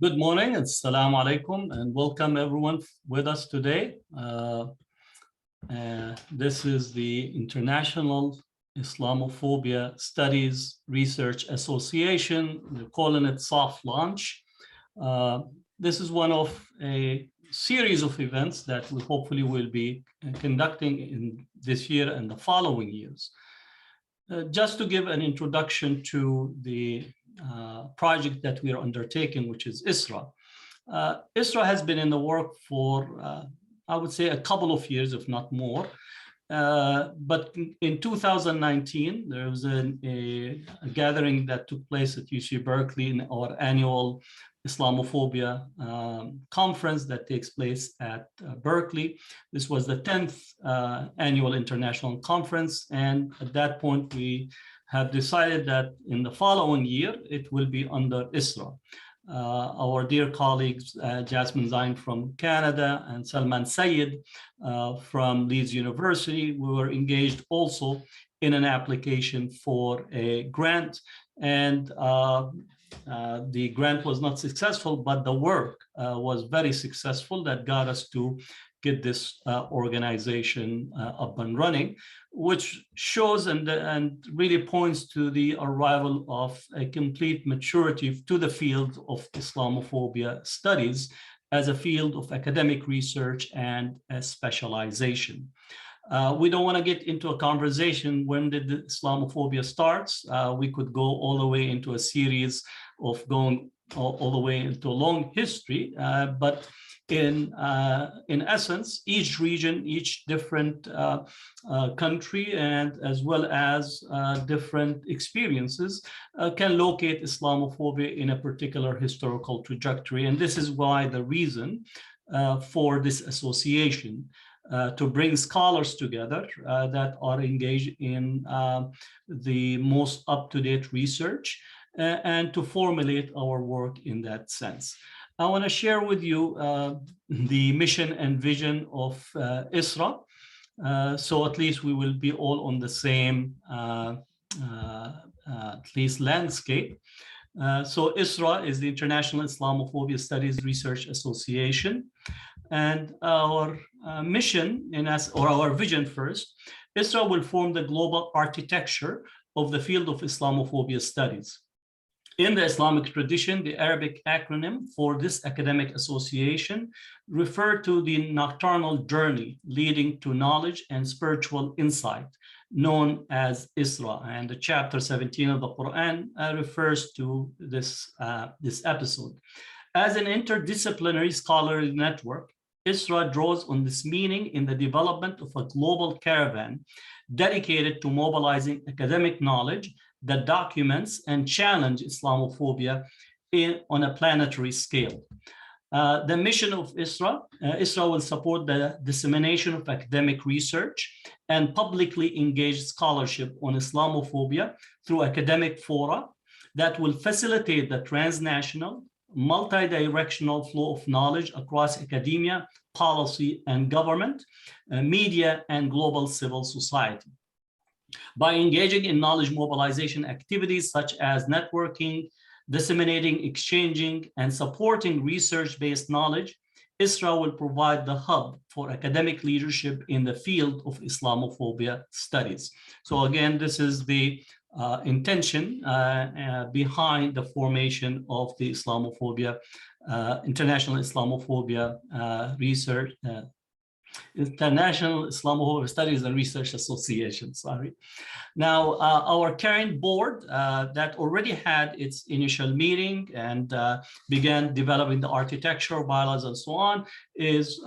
Good morning, assalamu alaikum, and welcome everyone with us today. This is the International Islamophobia Studies Research Association. We're calling it soft launch. This is one of a series of events that we hopefully will be conducting in this year and the following years. Just to give an introduction to the project that we are undertaking, which is ISRA. ISRA has been in the work for, I would say, a couple of years, if not more. But in 2019, there was a gathering that took place at UC Berkeley in our annual Islamophobia conference that takes place at Berkeley. This was the 10th annual international conference. And at that point, we have decided that in the following year, it will be under ISRA. Our dear colleagues, Jasmin Zine from Canada and Salman Sayyid from Leeds University, we were engaged also in an application for a grant. And the grant was not successful, but the work was very successful that got us to get this organization up and running, which shows and really points to the arrival of a complete maturity to the field of Islamophobia studies as a field of academic research and a specialization. We don't want to get into a conversation when did the Islamophobia starts. We could go all the way into a series of going all the way into a long history, but in essence, each region, each different country, and as well as different experiences can locate Islamophobia in a particular historical trajectory. And this is why the reason for this association to bring scholars together that are engaged in the most up-to-date research and to formulate our work in that sense. I want to share with you the mission and vision of ISRA. So at least we will be all on the same, at least landscape. So ISRA is the International Islamophobia Studies Research Association. And our mission, or our vision first, ISRA will form the global architecture of the field of Islamophobia studies. In the Islamic tradition, the Arabic acronym for this academic association referred to the nocturnal journey leading to knowledge and spiritual insight, known as ISRA. And the chapter 17 of the Quran refers to this episode. As an interdisciplinary scholarly network, ISRA draws on this meaning in the development of a global caravan dedicated to mobilizing academic knowledge that documents and challenge Islamophobia on a planetary scale. The mission of ISRA will support the dissemination of academic research and publicly engaged scholarship on Islamophobia through academic fora that will facilitate the transnational, multi-directional flow of knowledge across academia, policy and government, media, and global civil society. By engaging in knowledge mobilization activities such as networking, disseminating, exchanging, and supporting research-based knowledge, ISRA will provide the hub for academic leadership in the field of Islamophobia studies. So again, this is the intention behind the formation of the Islamophobia, International Islamophobia Research, International Islamophobia Studies and Research Association, sorry. Now, our current board that already had its initial meeting and began developing the architecture, bylaws, and so on, is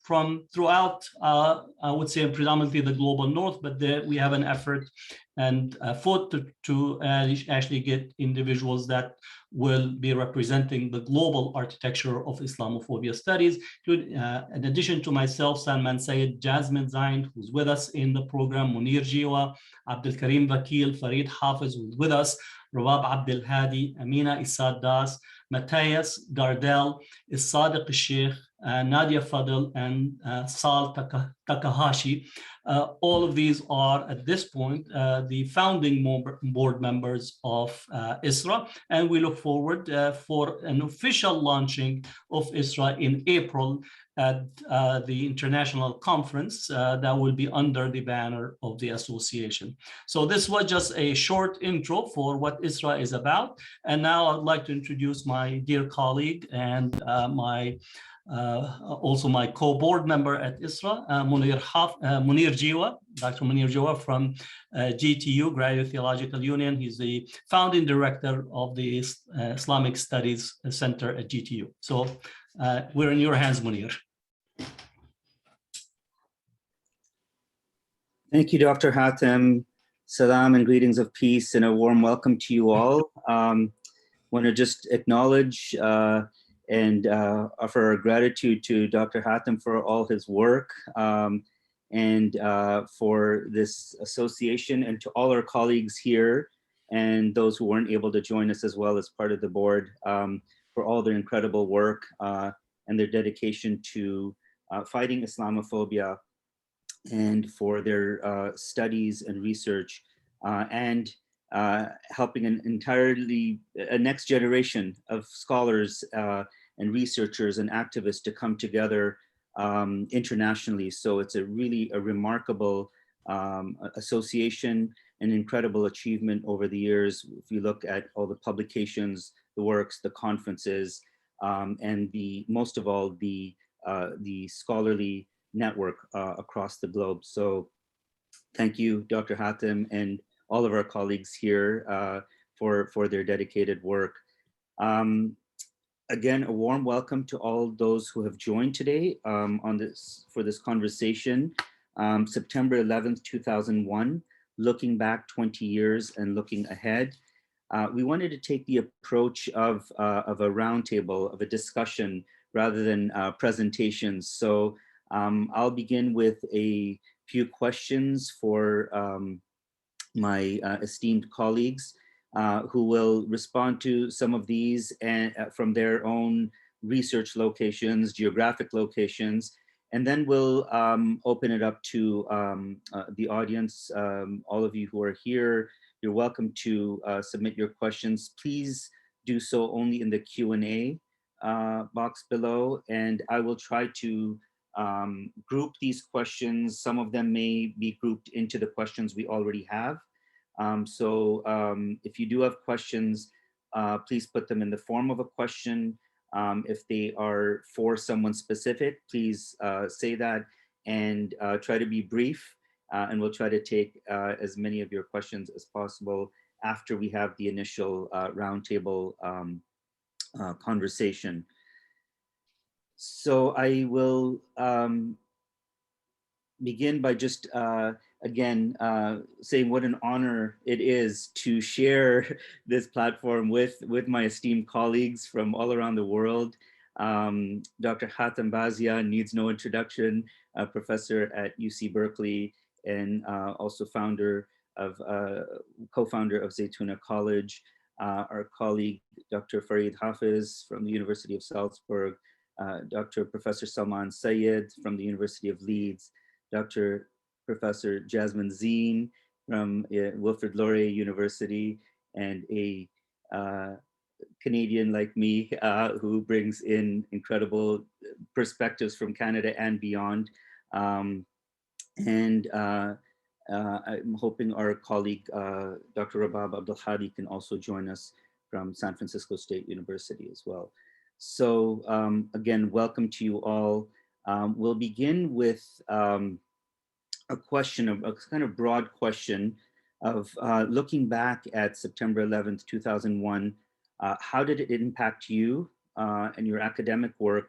from throughout, I would say predominantly the global north, but we have an effort and effort to actually get individuals that will be representing the global architecture of Islamophobia studies. In addition to myself, Salman Sayyid, Jasmin Zine, who's with us in the program, Munir Jiwa, Abdul Karim Vakil, Farid Hafez, who's with us, Rawab Abdel Hadi, Amina Issad Das, Matthias Gardel, Sadiq Sheikh, Nadia Fadl, and Sal Takahashi. All of these are, at this point, the founding board members of ISRA, and we look forward for an official launching of ISRA in April at the international conference that will be under the banner of the association. So this was just a short intro for what ISRA is about. And now I'd like to introduce my dear colleague and also my co-board member at ISRA, Munir Jiwa, Dr. Munir Jiwa from GTU, Graduate Theological Union. He's the founding director of the Islamic Studies Center at GTU. So we're in your hands, Munir. Thank you, Dr. Hatem. Salam and greetings of peace and a warm welcome to you all. Want to just acknowledge and offer our gratitude to Dr. Hatem for all his work and for this association, and to all our colleagues here and those who weren't able to join us as well as part of the board for all their incredible work and their dedication to fighting Islamophobia, and for their studies and research and helping a next generation of scholars and researchers and activists to come together internationally. So it's really a remarkable association, an incredible achievement over the years. If you look at all the publications, the works, the conferences, and most of all, the scholarly network across the globe. So thank you, Dr. Hatem, and all of our colleagues here for their dedicated work. Again, a warm welcome to all those who have joined today for this conversation. September 11th, 2001, looking back 20 years and looking ahead. We wanted to take the approach of a roundtable, of a discussion, rather than presentations. So I'll begin with a few questions for my esteemed colleagues who will respond to some of these and from their own research locations, geographic locations, and then we'll open it up to the audience. All of you who are here, you're welcome to submit your questions. Please do so only in the Q&A box below, and I will try to group these questions. Some of them may be grouped into the questions we already have. So if you do have questions, please put them in the form of a question. If they are for someone specific, please say that, and try to be brief, and we'll try to take as many of your questions as possible after we have the initial roundtable conversation. So I will begin by just again saying what an honor it is to share this platform with my esteemed colleagues from all around the world. Dr. Hatem Bazian needs no introduction, a professor at UC Berkeley, and also co-founder of Zaytuna College. Our colleague, Dr. Farid Hafez from the University of Salzburg, Dr. Professor Salman Sayyid from the University of Leeds, Dr. Professor Jasmin Zine from Wilfrid Laurier University, and a Canadian like me who brings in incredible perspectives from Canada and beyond. I'm hoping our colleague, Dr. Rabab Abdelhadi, can also join us from San Francisco State University as well. So again, welcome to you all. We'll begin with a question, a kind of broad question of looking back at September 11th, 2001, how did it impact you and your academic work?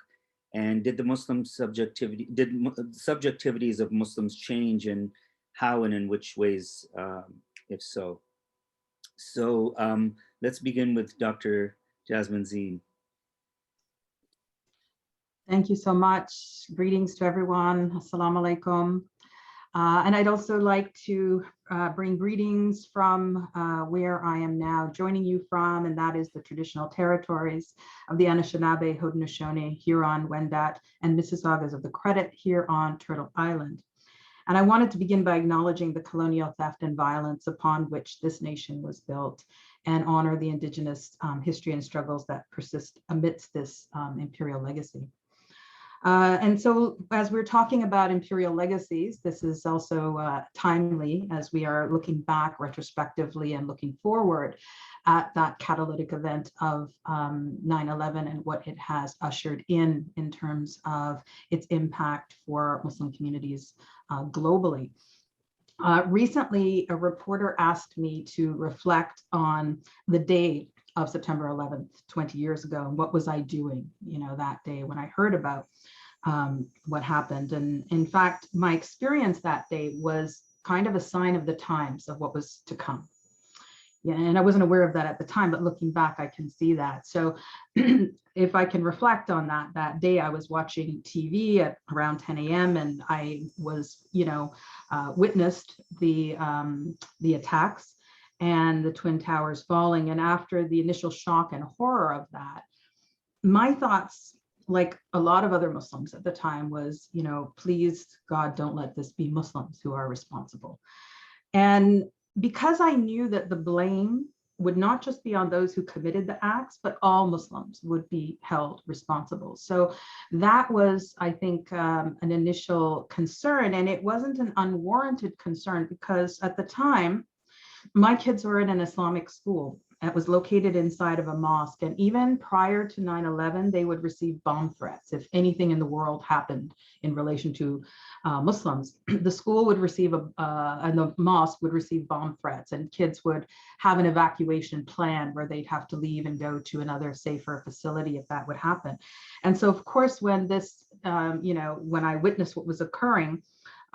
And did the subjectivities of Muslims change, and how and in which ways, if so? So let's begin with Dr. Jasmin Zine. Thank you so much. Greetings to everyone. Assalamu alaikum. And I'd also like to bring greetings from where I am now joining you from, and that is the traditional territories of the Anishinaabe, Haudenosaunee, Huron, Wendat, and Mississaugas of the Credit here on Turtle Island. And I wanted to begin by acknowledging the colonial theft and violence upon which this nation was built, and honor the Indigenous history and struggles that persist amidst this imperial legacy. And so as we're talking about imperial legacies, this is also timely as we are looking back retrospectively and looking forward at that catalytic event of 9/11 and what it has ushered in terms of its impact for Muslim communities globally. Recently, a reporter asked me to reflect on the day of September 11th, 20 years ago, and what was I doing, that day when I heard about what happened. And in fact, my experience that day was kind of a sign of the times of what was to come. Yeah, and I wasn't aware of that at the time, but looking back, I can see that. So if I can reflect on that day, I was watching TV at around 10 a.m. and I was, witnessed the attacks and the Twin Towers falling. And after the initial shock and horror of that, my thoughts, like a lot of other Muslims at the time, was, please, God, don't let this be Muslims who are responsible. And because I knew that the blame would not just be on those who committed the acts, but all Muslims would be held responsible. So that was, I think, an initial concern. And it wasn't an unwarranted concern because at the time, my kids were in an Islamic school. It was located inside of a mosque. And even prior to 9/11, they would receive bomb threats. If anything in the world happened in relation to Muslims, the school would receive and the mosque would receive bomb threats, and kids would have an evacuation plan where they'd have to leave and go to another safer facility if that would happen. And so, of course, when this, when I witnessed what was occurring,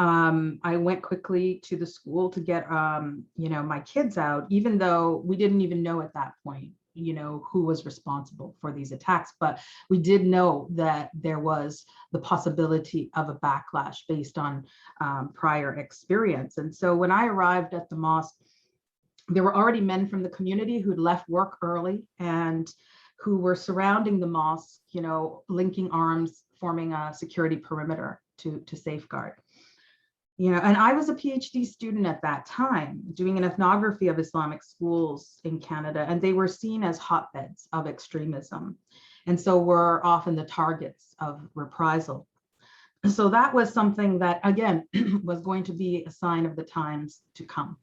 I went quickly to the school to get, my kids out, even though we didn't even know at that point, who was responsible for these attacks. But we did know that there was the possibility of a backlash based on prior experience. And so when I arrived at the mosque, there were already men from the community who'd left work early and who were surrounding the mosque, linking arms, forming a security perimeter to safeguard. And I was a PhD student at that time doing an ethnography of Islamic schools in Canada, and they were seen as hotbeds of extremism. And so were often the targets of reprisal. So that was something that, again, was going to be a sign of the times to come.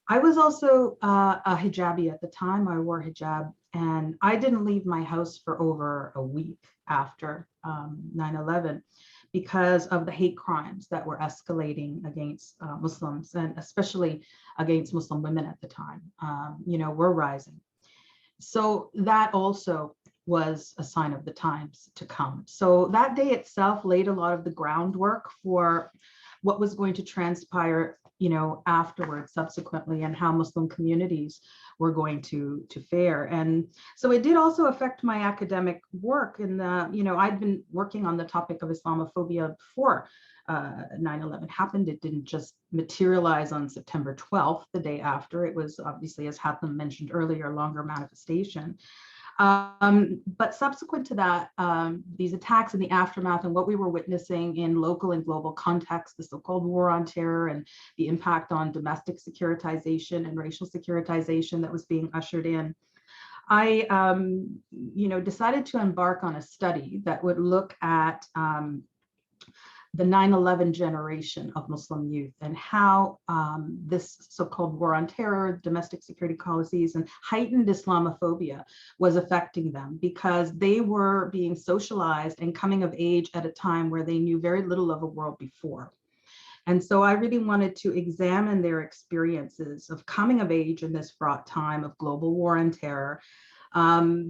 I was also a hijabi at the time. I wore hijab, and I didn't leave my house for over a week after 9/11. Because of the hate crimes that were escalating against Muslims, and especially against Muslim women at the time, were rising. So that also was a sign of the times to come. So that day itself laid a lot of the groundwork for what was going to transpire, afterwards, subsequently, and how Muslim communities were going to fare. And so it did also affect my academic work in the, I'd been working on the topic of Islamophobia before 9/11 happened. It didn't just materialize on September 12th, the day after. It was obviously, as Hatem mentioned earlier, a longer manifestation. But subsequent to that, these attacks in the aftermath and what we were witnessing in local and global context, the so-called war on terror and the impact on domestic securitization and racial securitization that was being ushered in, I, decided to embark on a study that would look at the 9/11 generation of Muslim youth and how this so-called war on terror, domestic security policies, and heightened Islamophobia was affecting them, because they were being socialized and coming of age at a time where they knew very little of a world before. And so I really wanted to examine their experiences of coming of age in this fraught time of global war on terror,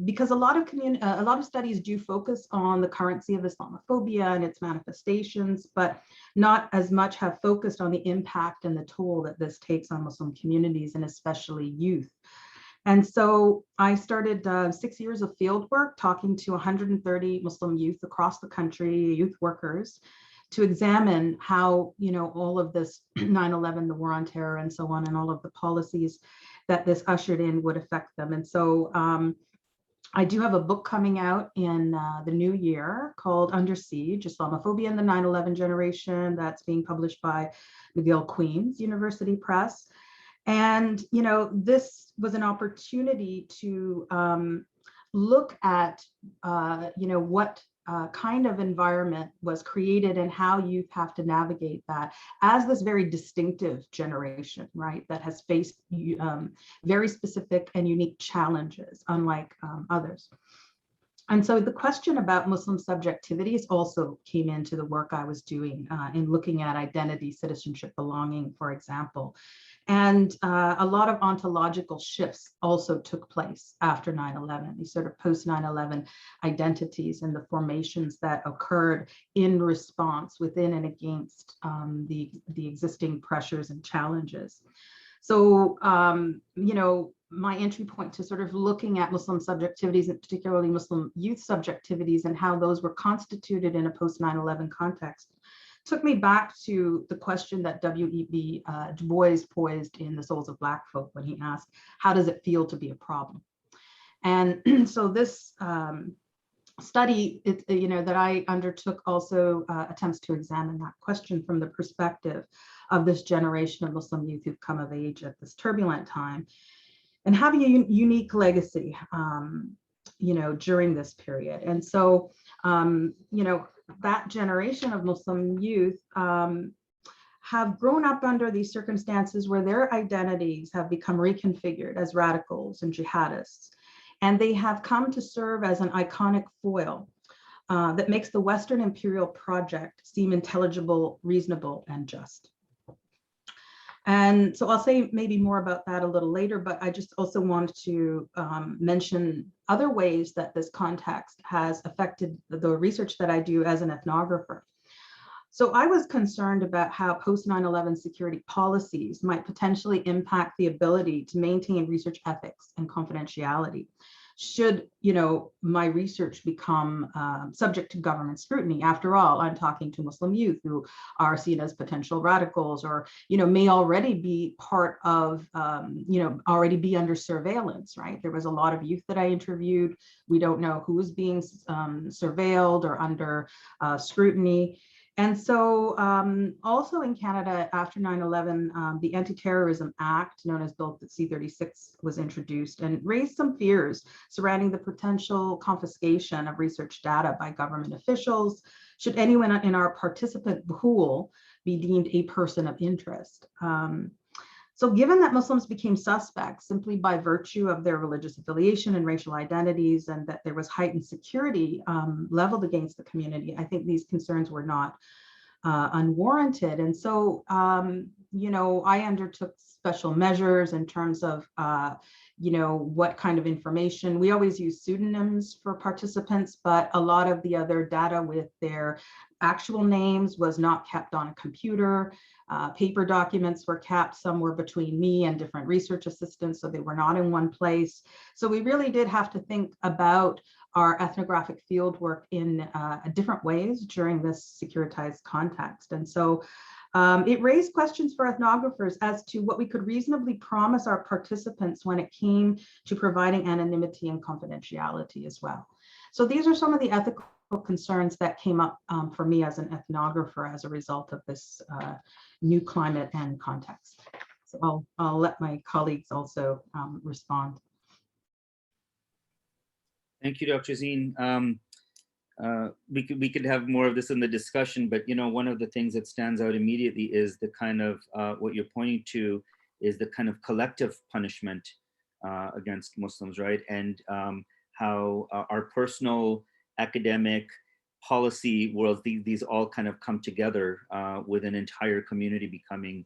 because a lot of studies do focus on the currency of Islamophobia and its manifestations, but not as much have focused on the impact and the toll that this takes on Muslim communities, and especially youth. And so I started 6 years of field work talking to 130 Muslim youth across the country, youth workers, to examine how, all of this 9/11, the war on terror and so on, and all of the policies that this ushered in would affect them. And so I do have a book coming out in the new year called Under Siege, Islamophobia and the 9/11 Generation, that's being published by McGill Queen's University Press. And, this was an opportunity to look at, what kind of environment was created and how youth have to navigate that as this very distinctive generation, right, that has faced very specific and unique challenges, unlike others. And so the question about Muslim subjectivities also came into the work I was doing in looking at identity, citizenship, belonging, for example. And a lot of ontological shifts also took place after 9/11, these sort of post 9/11 identities and the formations that occurred in response within and against the existing pressures and challenges. So, my entry point to sort of looking at Muslim subjectivities, and particularly Muslim youth subjectivities, and how those were constituted in a post 9/11 context, took me back to the question that W.E.B. Du Bois posed in The Souls of Black Folk when he asked, how does it feel to be a problem? And so this study, that I undertook also attempts to examine that question from the perspective of this generation of Muslim youth who've come of age at this turbulent time and have a unique legacy, during this period. And so, that generation of Muslim youth have grown up under these circumstances where their identities have become reconfigured as radicals and jihadists. And they have come to serve as an iconic foil that makes the Western imperial project seem intelligible, reasonable, and just. And so I'll say maybe more about that a little later, but I just also want to mention other ways that this context has affected the research that I do as an ethnographer. So I was concerned about how post 9/11 security policies might potentially impact the ability to maintain research ethics and confidentiality. Should, my research become subject to government scrutiny? After all, I'm talking to Muslim youth who are seen as potential radicals, or, may already be part of, already be under surveillance, right? There was a lot of youth that I interviewed. We don't know who is being surveilled or under scrutiny. And so also in Canada, after 9/11, the Anti-Terrorism Act, known as Bill C-36, was introduced and raised some fears surrounding the potential confiscation of research data by government officials should anyone in our participant pool be deemed a person of interest. So given that Muslims became suspects simply by virtue of their religious affiliation and racial identities, and that there was heightened security leveled against the community, I think these concerns were not unwarranted. And so, I undertook special measures in terms of, what kind of information. We always use pseudonyms for participants, but a lot of the other data with their actual names was not kept on a computer. Paper documents were kept somewhere between me and different research assistants, so they were not in one place. So we really did have to think about our ethnographic fieldwork in different ways during this securitized context. And so it raised questions for ethnographers as to what we could reasonably promise our participants when it came to providing anonymity and confidentiality as well. So these are some of the ethical concerns that came up for me as an ethnographer as a result of this new climate and context. So I'll let my colleagues also respond. Thank you, Dr. Zine. We could have more of this in the discussion, but one of the things that stands out immediately is the kind of what you're pointing to is the kind of collective punishment against Muslims, right? And how our personal, academic, policy worlds, these all kind of come together with an entire community becoming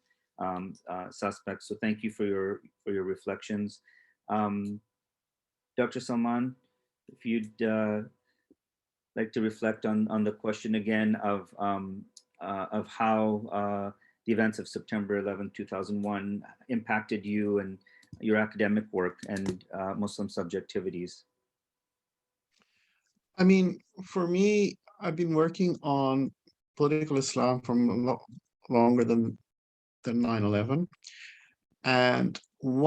suspects. So thank you for your reflections. Dr. Salman, if you'd like to reflect on the question again of how the events of September 11, 2001 impacted you and your academic work and Muslim subjectivities. I mean, for me, I've been working on political Islam from a lot longer than 9/11. And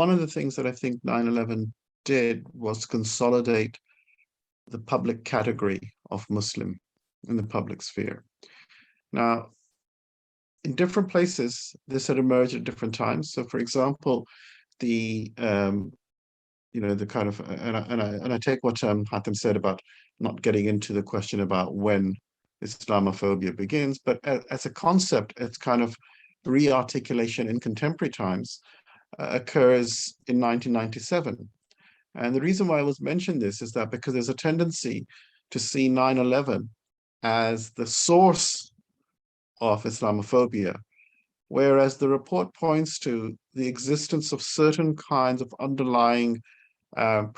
one of the things that I think 9/11 did was consolidate the public category of Muslim in the public sphere. Now, in different places, this had emerged at different times. So, for example, the the kind of, and I take what Hatem said about not getting into the question about when Islamophobia begins, but as a concept, it's kind of re-articulation in contemporary times occurs in 1997. And the reason why I was mentioning this is that because there's a tendency to see 9/11 as the source of Islamophobia, whereas the report points to the existence of certain kinds of underlying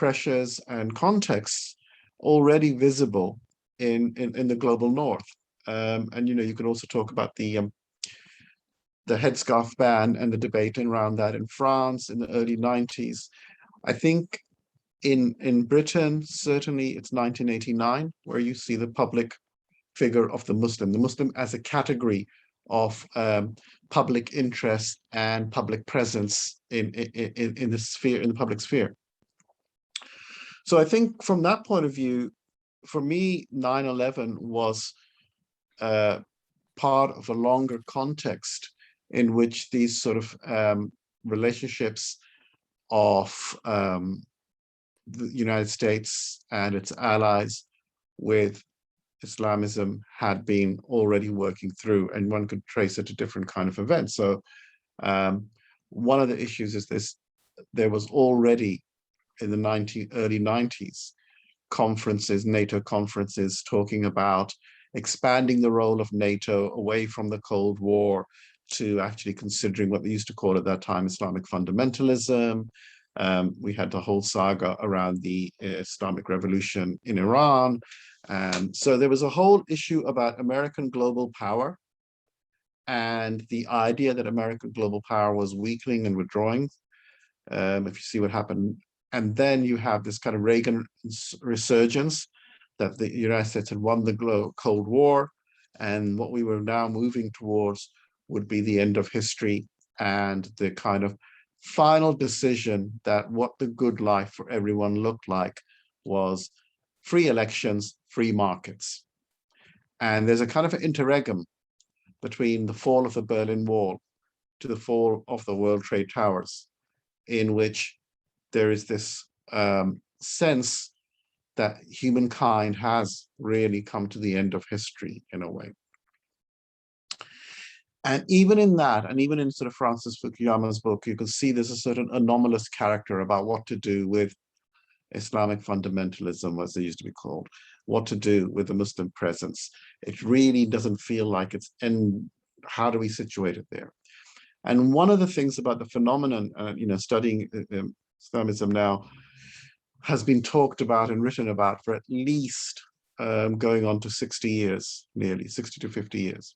pressures and contexts already visible in the global north. And you can also talk about the headscarf ban and the debate around that in France in the early 90s. I think in Britain, certainly it's 1989, where you see the public figure of the Muslim as a category of public interest and public presence in the sphere, in the public sphere. So I think from that point of view, for me, 9/11 was part of a longer context in which these sort of relationships of the United States and its allies with Islamism had been already working through, and one could trace it to different kind of events. So one of the issues is this: there was already in the early 90s conferences, NATO conferences, talking about expanding the role of NATO away from the Cold War to actually considering what they used to call at that time Islamic fundamentalism. We had the whole saga around the Islamic Revolution in Iran. So there was a whole issue about American global power and the idea that American global power was weakening and withdrawing. If you see what happened. And then you have this kind of Reagan resurgence that the United States had won the Cold War, and what we were now moving towards would be the end of history and the kind of final decision that what the good life for everyone looked like was free elections, free markets. And there's a kind of an interregnum between the fall of the Berlin Wall to the fall of the World Trade Towers, in which there is this sense that humankind has really come to the end of history in a way. And even in that, and even in sort of Francis Fukuyama's book, you can see there's a certain anomalous character about what to do with Islamic fundamentalism, as they used to be called, what to do with the Muslim presence. It really doesn't feel like it's in, how do we situate it there? And one of the things about the phenomenon, studying Islamism now, has been talked about and written about for at least going on to 60 years, nearly 60 to 50 years.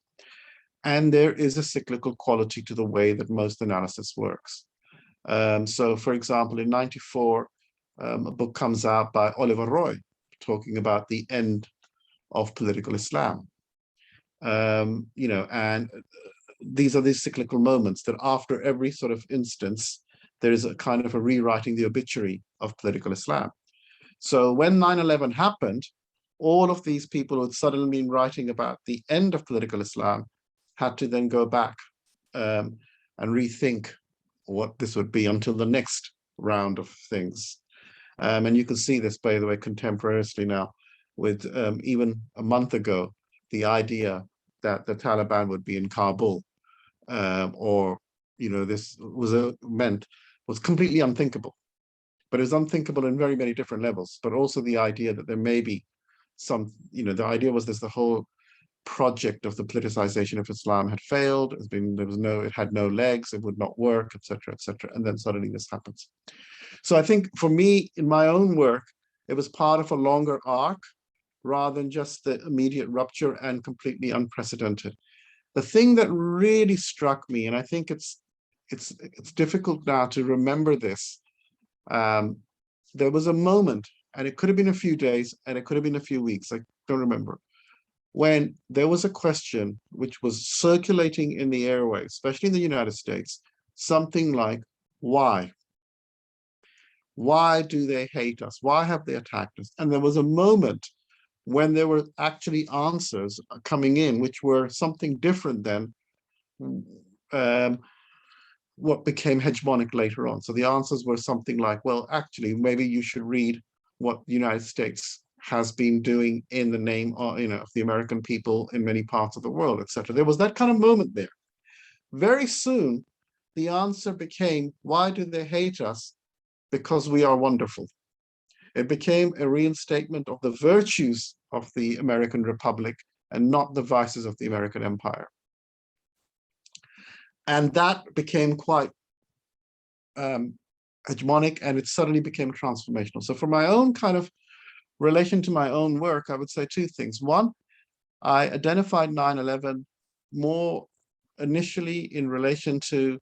And there is a cyclical quality to the way that most analysis works. So for example, in 94, a book comes out by Oliver Roy talking about the end of political Islam. And these are these cyclical moments that after every sort of instance, there is a kind of a rewriting the obituary of political Islam. So when 9/11 happened, all of these people who had suddenly been writing about the end of political Islam had to then go back and rethink what this would be until the next round of things. And you can see this, by the way, contemporaneously now with even a month ago, the idea that the Taliban would be in Kabul this was completely unthinkable. But it was unthinkable in very many different levels, but also the idea that there may be some, the idea was this, the whole project of the politicization of Islam had failed. It had no legs, it would not work, etc., etc. And then suddenly this happens. So I think for me, in my own work, it was part of a longer arc rather than just the immediate rupture and completely unprecedented. The thing that really struck me, and I think it's difficult now to remember this, there was a moment, and it could have been a few days, and it could have been a few weeks, I don't remember, when there was a question which was circulating in the airwaves, especially in the United States, something like, why? Why do they hate us? Why have they attacked us? And there was a moment when there were actually answers coming in, which were something different than what became hegemonic later on. So the answers were something like, well, actually, maybe you should read what the United States has been doing in the name of, of the American people in many parts of the world, etc. There was that kind of moment there. Very soon, the answer became, why do they hate us? Because we are wonderful. It became a reinstatement of the virtues of the American Republic and not the vices of the American Empire. And that became quite hegemonic, and it suddenly became transformational. So for my own kind of relation to my own work, I would say two things. One, I identified 9/11 more initially in relation to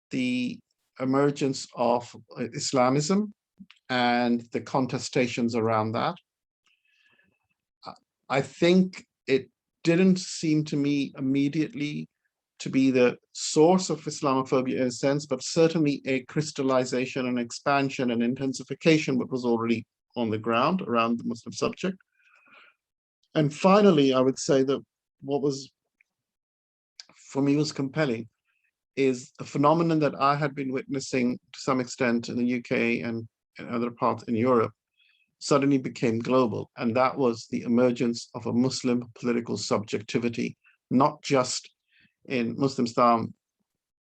the emergence of Islamism and the contestations around that. I think it didn't seem to me immediately to be the source of Islamophobia in a sense, but certainly a crystallization and expansion and intensification that was already on the ground around the Muslim subject. And finally, I would say that what was, for me, was compelling is a phenomenon that I had been witnessing to some extent in the UK and in other parts in Europe suddenly became global. And that was the emergence of a Muslim political subjectivity, not just in Muslimstan,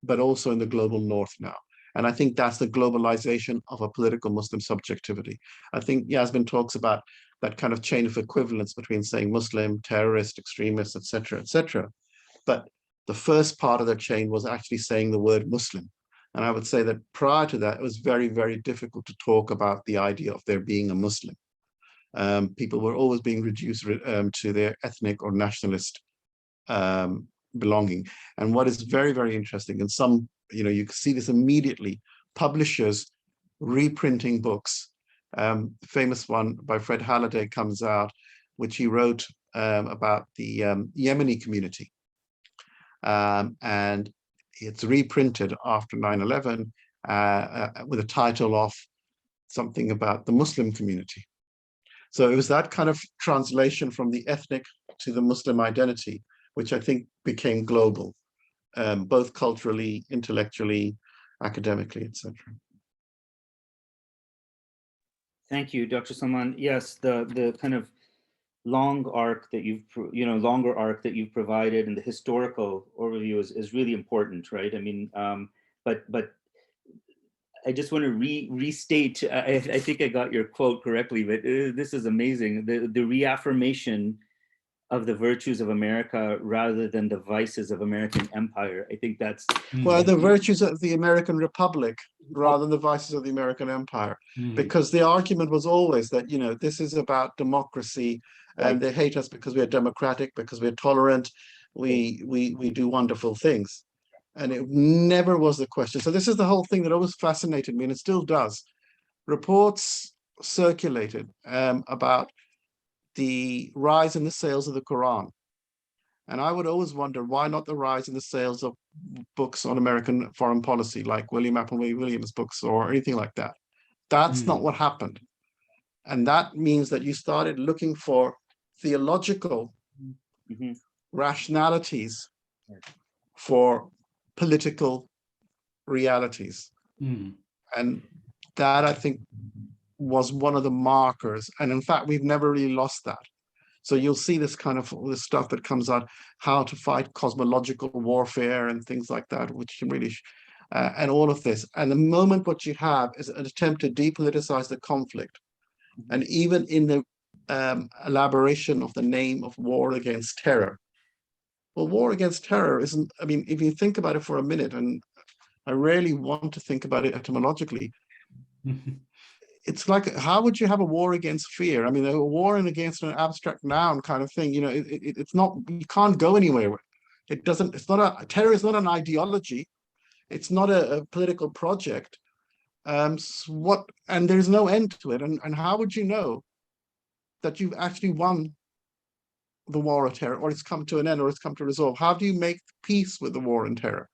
but also in the global north now. And I think that's the globalization of a political Muslim subjectivity. I think Jasmin talks about that kind of chain of equivalence between saying Muslim, terrorist, extremist, etc., etc. But the first part of the chain was actually saying the word Muslim. And I would say that prior to that, it was very, very difficult to talk about the idea of there being a Muslim. People were always being reduced to their ethnic or nationalist belonging. And what is very, very interesting, and some, you can see this immediately, publishers reprinting books. Famous one by Fred Halliday comes out, which he wrote about the Yemeni community. And it's reprinted after 9/11 with a title of something about the Muslim community. So it was that kind of translation from the ethnic to the Muslim identity, which I think became global, both culturally, intellectually, academically, etc. Thank you, Dr. Salman. Yes, the kind of longer arc that you've provided and the historical overview is really important, right? I mean, but I just want to restate. I think I got your quote correctly, but this is amazing. The reaffirmation of the virtues of America rather than the vices of American empire. I think that's well, the virtues of the American Republic rather than the vices of the American empire, because the argument was always that this is about democracy, and they hate us because we're democratic, because we're tolerant, we do wonderful things, and it never was the question. So this is the whole thing that always fascinated me, and it still does. Reports circulated about the rise in the sales of the Quran. And I would always wonder, why not the rise in the sales of books on American foreign policy, like William Appleby Williams books or anything like that? That's not what happened. And that means that you started looking for theological rationalities for political realities. And that, I think, was one of the markers. And in fact, we've never really lost that. So you'll see this kind of this stuff that comes out, how to fight cosmological warfare and things like that, which can really, and all of this. And the moment what you have is an attempt to depoliticize the conflict. And even in the elaboration of the name of war against terror. Well, war against terror isn't, I mean, if you think about it for a minute, and I rarely want to think about it etymologically, it's like, how would you have a war against fear? I mean, a war against an abstract noun kind of thing, it's not, you can't go anywhere. It doesn't, it's not a, terror is not an ideology. It's not a political project. And there's no end to it. And how would you know that you've actually won the war on terror, or it's come to an end, or it's come to resolve? How do you make peace with the war on terror?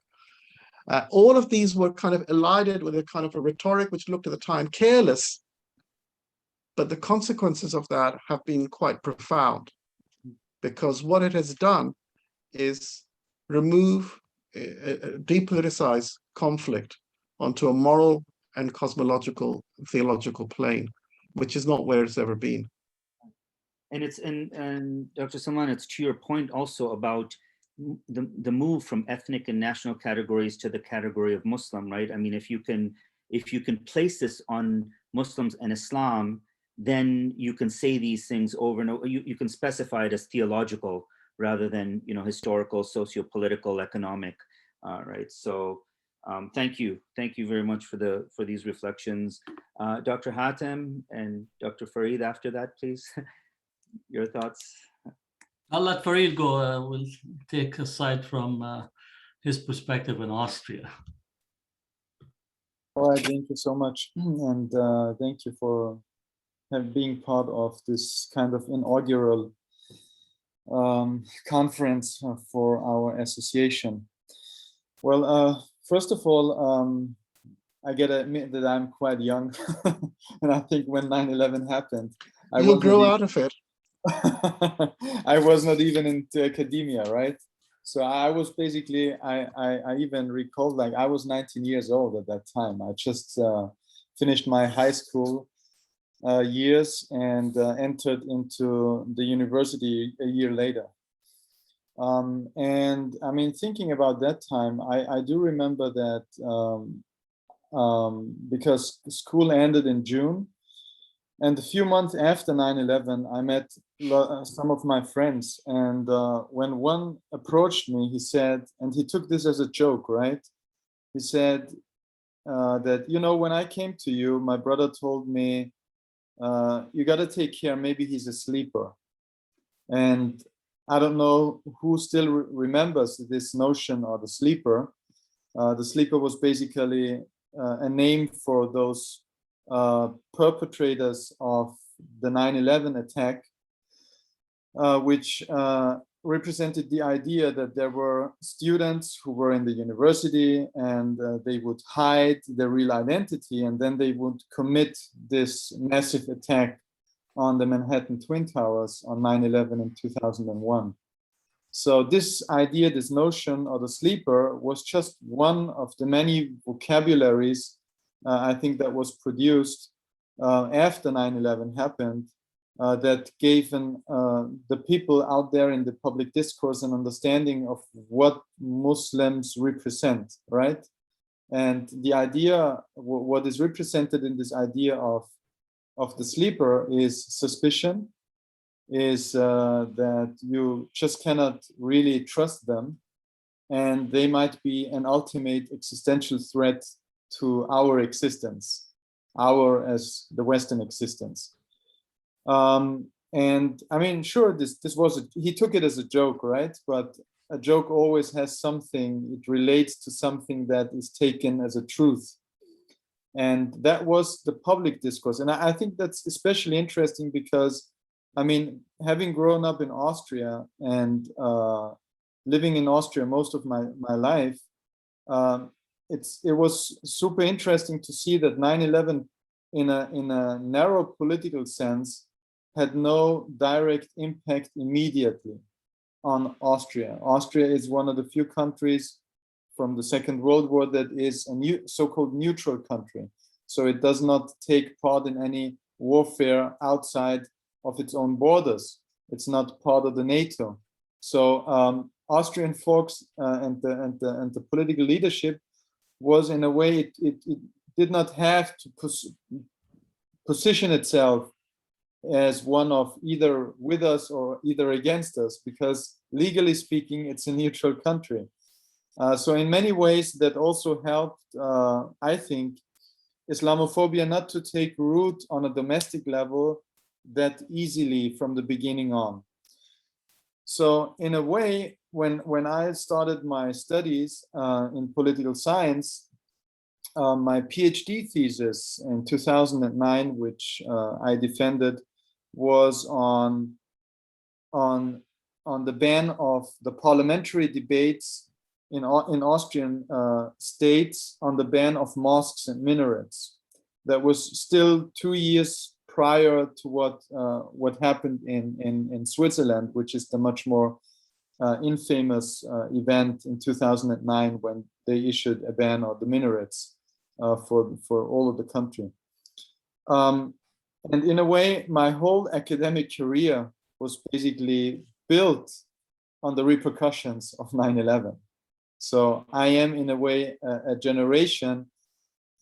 All of these were kind of elided with a kind of a rhetoric which looked at the time careless, but the consequences of that have been quite profound, because what it has done is remove, depoliticize conflict onto a moral and cosmological, theological plane, which is not where it's ever been. And it's and Dr. Salman, it's to your point also about the move from ethnic and national categories to the category of Muslim, right? I mean, if you can place this on Muslims and Islam, then you can say these things over and over. You can specify it as theological rather than, you know, historical, socio-political, economic, right? So thank you very much for these reflections. Dr. Hatem and Dr. Farid after that, please. Your thoughts? I'll let Farid go. We'll take a side from his perspective in Austria. All right, thank you so much. And thank you for being part of this kind of inaugural conference for our association. Well, first of all, I gotta admit that I'm quite young. And I think when 9/11 happened, You'll grow out of it. I was not even into academia, right? So I was basically, I even recall, like, I was 19 years old at that time. I just finished my high school years and entered into the university a year later. And I mean, thinking about that time, I do remember that because school ended in June, and a few months after 9/11, I met some of my friends. And when one approached me, he said, and he took this as a joke, right? He said that, you know, when I came to you, my brother told me, you got to take care, maybe he's a sleeper. And I don't know who still remembers this notion of the sleeper. The sleeper was basically a name for those perpetrators of the 9/11 attack, which represented the idea that there were students who were in the university and they would hide their real identity, and then they would commit this massive attack on the Manhattan Twin Towers on 9/11 in 2001. So this idea, this notion of the sleeper, was just one of the many vocabularies I think that was produced after 9/11 happened, that gave the people out there in the public discourse an understanding of what Muslims represent, right? And the idea, what is represented in this idea of the sleeper is suspicion, is that you just cannot really trust them, and they might be an ultimate existential threat to our existence, our as the Western existence. And I mean, sure, this was he took it as a joke, right? But a joke always has something, it relates to something that is taken as a truth. And that was the public discourse. And I think that's especially interesting because, I mean, having grown up in Austria and living in Austria most of my life, it was super interesting to see that 9/11 in a narrow political sense had no direct impact immediately on Austria. Austria is one of the few countries from the Second World War that is a so-called neutral country. So it does not take part in any warfare outside of its own borders. It's not part of the NATO. So Austrian folks and the political leadership was, in a way, it did not have to position itself as one of either with us or either against us, because legally speaking, it's a neutral country. So in many ways, that also helped, I think, Islamophobia not to take root on a domestic level that easily from the beginning on. So in a way, when I started my studies in political science, my PhD thesis in 2009, which I defended, was on on the ban of the parliamentary debates in Austrian states on the ban of mosques and minarets. That was still 2 years prior to what happened in Switzerland, which is the much more infamous event in 2009 when they issued a ban on the minarets for all of the country. And in a way, my whole academic career was basically built on the repercussions of 9/11. So I am, in a way, a generation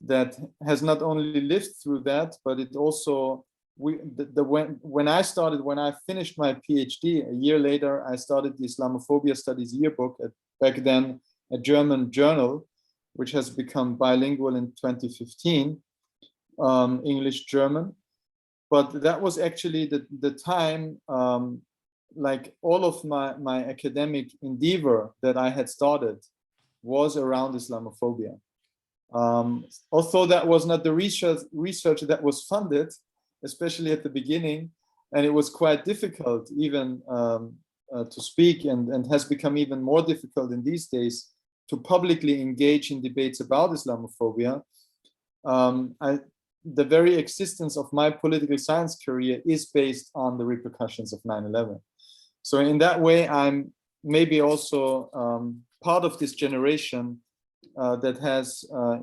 that has not only lived through that, but it also, when I finished my PhD, a year later, I started the Islamophobia Studies Yearbook, back then a German journal, which has become bilingual in 2015, English-German. But that was actually the time, like all of my academic endeavor that I had started was around Islamophobia. Although that was not the research that was funded, especially at the beginning, and it was quite difficult even to speak, and has become even more difficult in these days to publicly engage in debates about Islamophobia. The very existence of my political science career is based on the repercussions of 9/11. So in that way, I'm maybe also part of this generation that has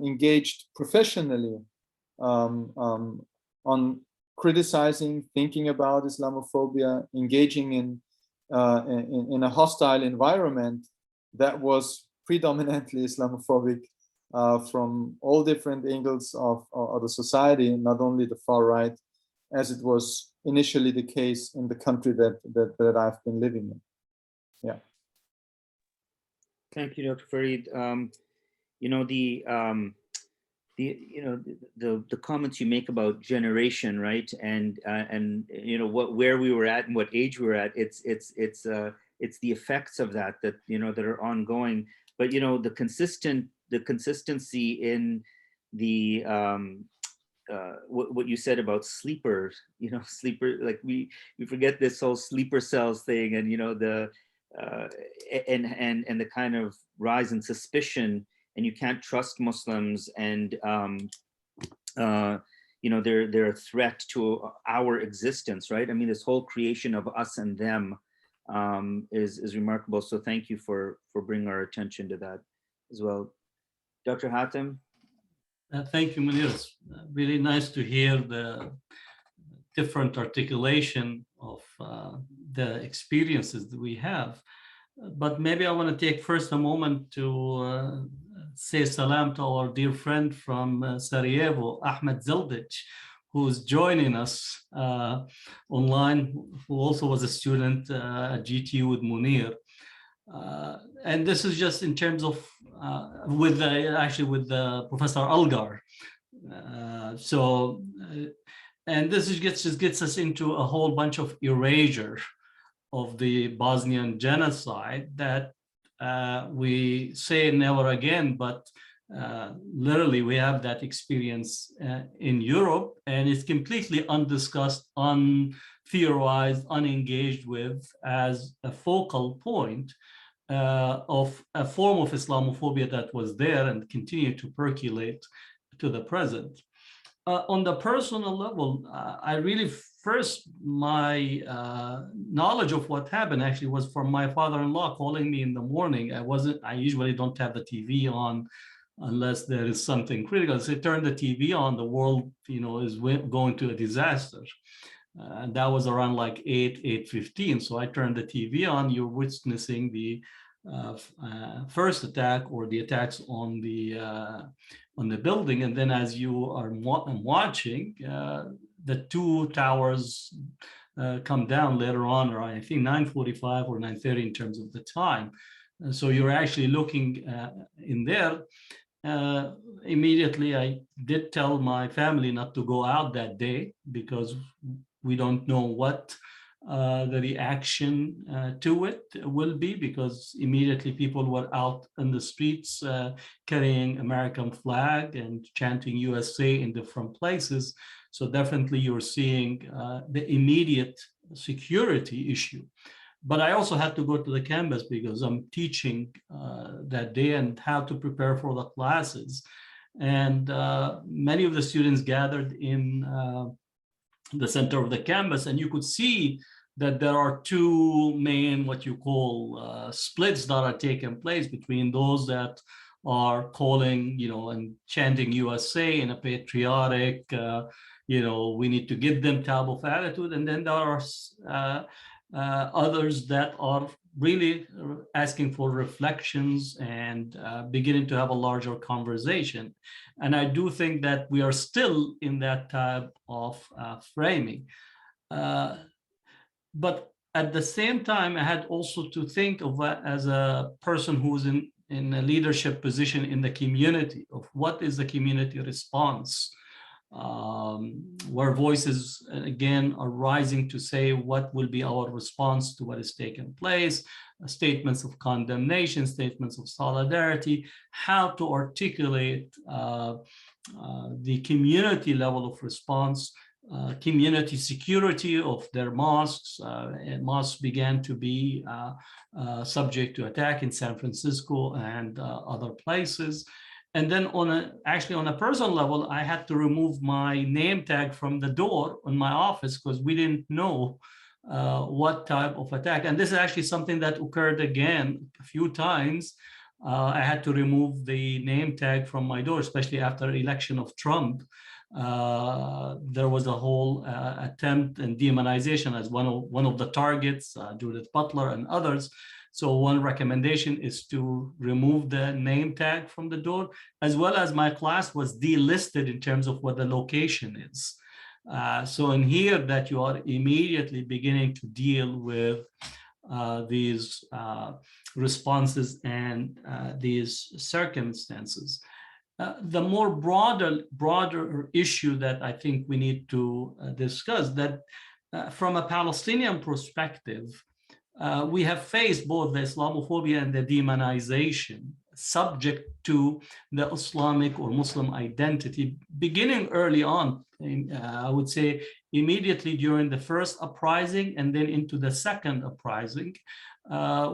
engaged professionally on criticizing, thinking about Islamophobia, engaging in a hostile environment that was predominantly Islamophobic from all different angles of the society, not only the far right, as it was initially the case in the country that I've been living in. Yeah. Thank you, Dr. Farid. You know, the comments you make about generation, right? And you know where we were at and what age we were at. It's the effects of that that are ongoing. But you know, the consistency in the what you said about sleepers, like we forget this whole sleeper cells thing, and you know and the kind of rise in suspicion, and you can't trust Muslims, and you know they're a threat to our existence, right? I mean, this whole creation of us and them is remarkable. So thank you for bringing our attention to that as well. Dr. Hatem? Thank you, Munir. It's really nice to hear the different articulation of the experiences that we have. But maybe I want to take first a moment to say salam to our dear friend from Sarajevo, Ahmed Zildic, who's joining us online, who also was a student at GTU with Munir. And this is just in terms of with Professor Algar. And this is just gets us into a whole bunch of erasure of the Bosnian genocide that we say never again, but literally we have that experience in Europe, and it's completely undiscussed, untheorized, unengaged with as a focal point of a form of Islamophobia that was there and continued to percolate to the present. On the personal level, I really first, my knowledge of what happened actually was from my father-in-law calling me in the morning. I usually don't have the TV on unless there is something critical. So turn the TV on, the world, is going to a disaster. And that was around like 8:15. So I turned the TV on. You're witnessing the first attack or the attacks on the building, and then as you are watching, the two towers come down later on, or I think 9:45 or 9:30 in terms of the time. So you're actually looking in there. Immediately, I did tell my family not to go out that day because we don't know what the reaction to it will be, because immediately people were out in the streets carrying American flag and chanting USA in different places. So definitely you're seeing the immediate security issue. But I also had to go to the campus because I'm teaching that day and how to prepare for the classes. And many of the students gathered in the center of the campus, and you could see that there are two main, what you call splits that are taking place between those that are calling, and chanting USA in a patriotic, we need to give them type of attitude. And then there are others that are really asking for reflections and beginning to have a larger conversation. And I do think that we are still in that type of framing. But at the same time, I had also to think of as a person who's in a leadership position in the community, of what is the community response, where voices again are rising to say what will be our response to what is taking place, statements of condemnation, statements of solidarity, how to articulate the community level of response, community security of their mosques. And mosques began to be subject to attack in San Francisco and other places. And then actually on a personal level, I had to remove my name tag from the door on my office because we didn't know what type of attack. And this is actually something that occurred again a few times. I had to remove the name tag from my door, especially after the election of Trump. There was a whole attempt and demonization as one of the targets, Judith Butler and others. So one recommendation is to remove the name tag from the door, as well as my class was delisted in terms of what the location is. So in here that you are immediately beginning to deal with these responses and these circumstances. The more broader issue that I think we need to discuss, that from a Palestinian perspective, we have faced both the Islamophobia and the demonization subject to the Islamic or Muslim identity, beginning early on, I would say immediately during the first uprising and then into the second uprising.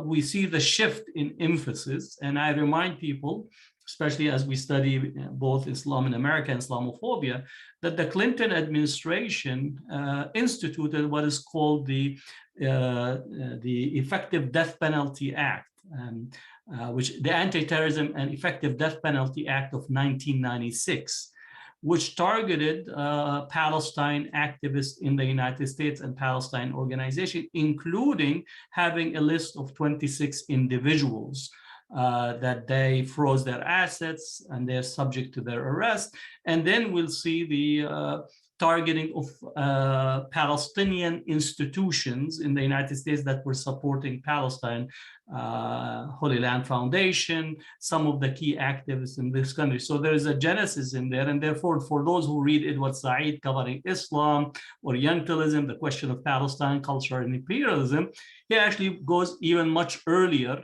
We see the shift in emphasis, and I remind people, especially as we study both Islam in America and Islamophobia, that the Clinton administration instituted what is called the Effective Death Penalty Act, which the Anti-Terrorism and Effective Death Penalty Act of 1996, which targeted Palestine activists in the United States and Palestine organization, including having a list of 26 individuals that they froze their assets and they're subject to their arrest. And then we'll see the targeting of Palestinian institutions in the United States that were supporting Palestine, Holy Land Foundation, some of the key activists in this country. So there is a genesis in there. And therefore, for those who read Edward Said covering Islam, Orientalism, the question of Palestine, culture and imperialism, he actually goes even much earlier.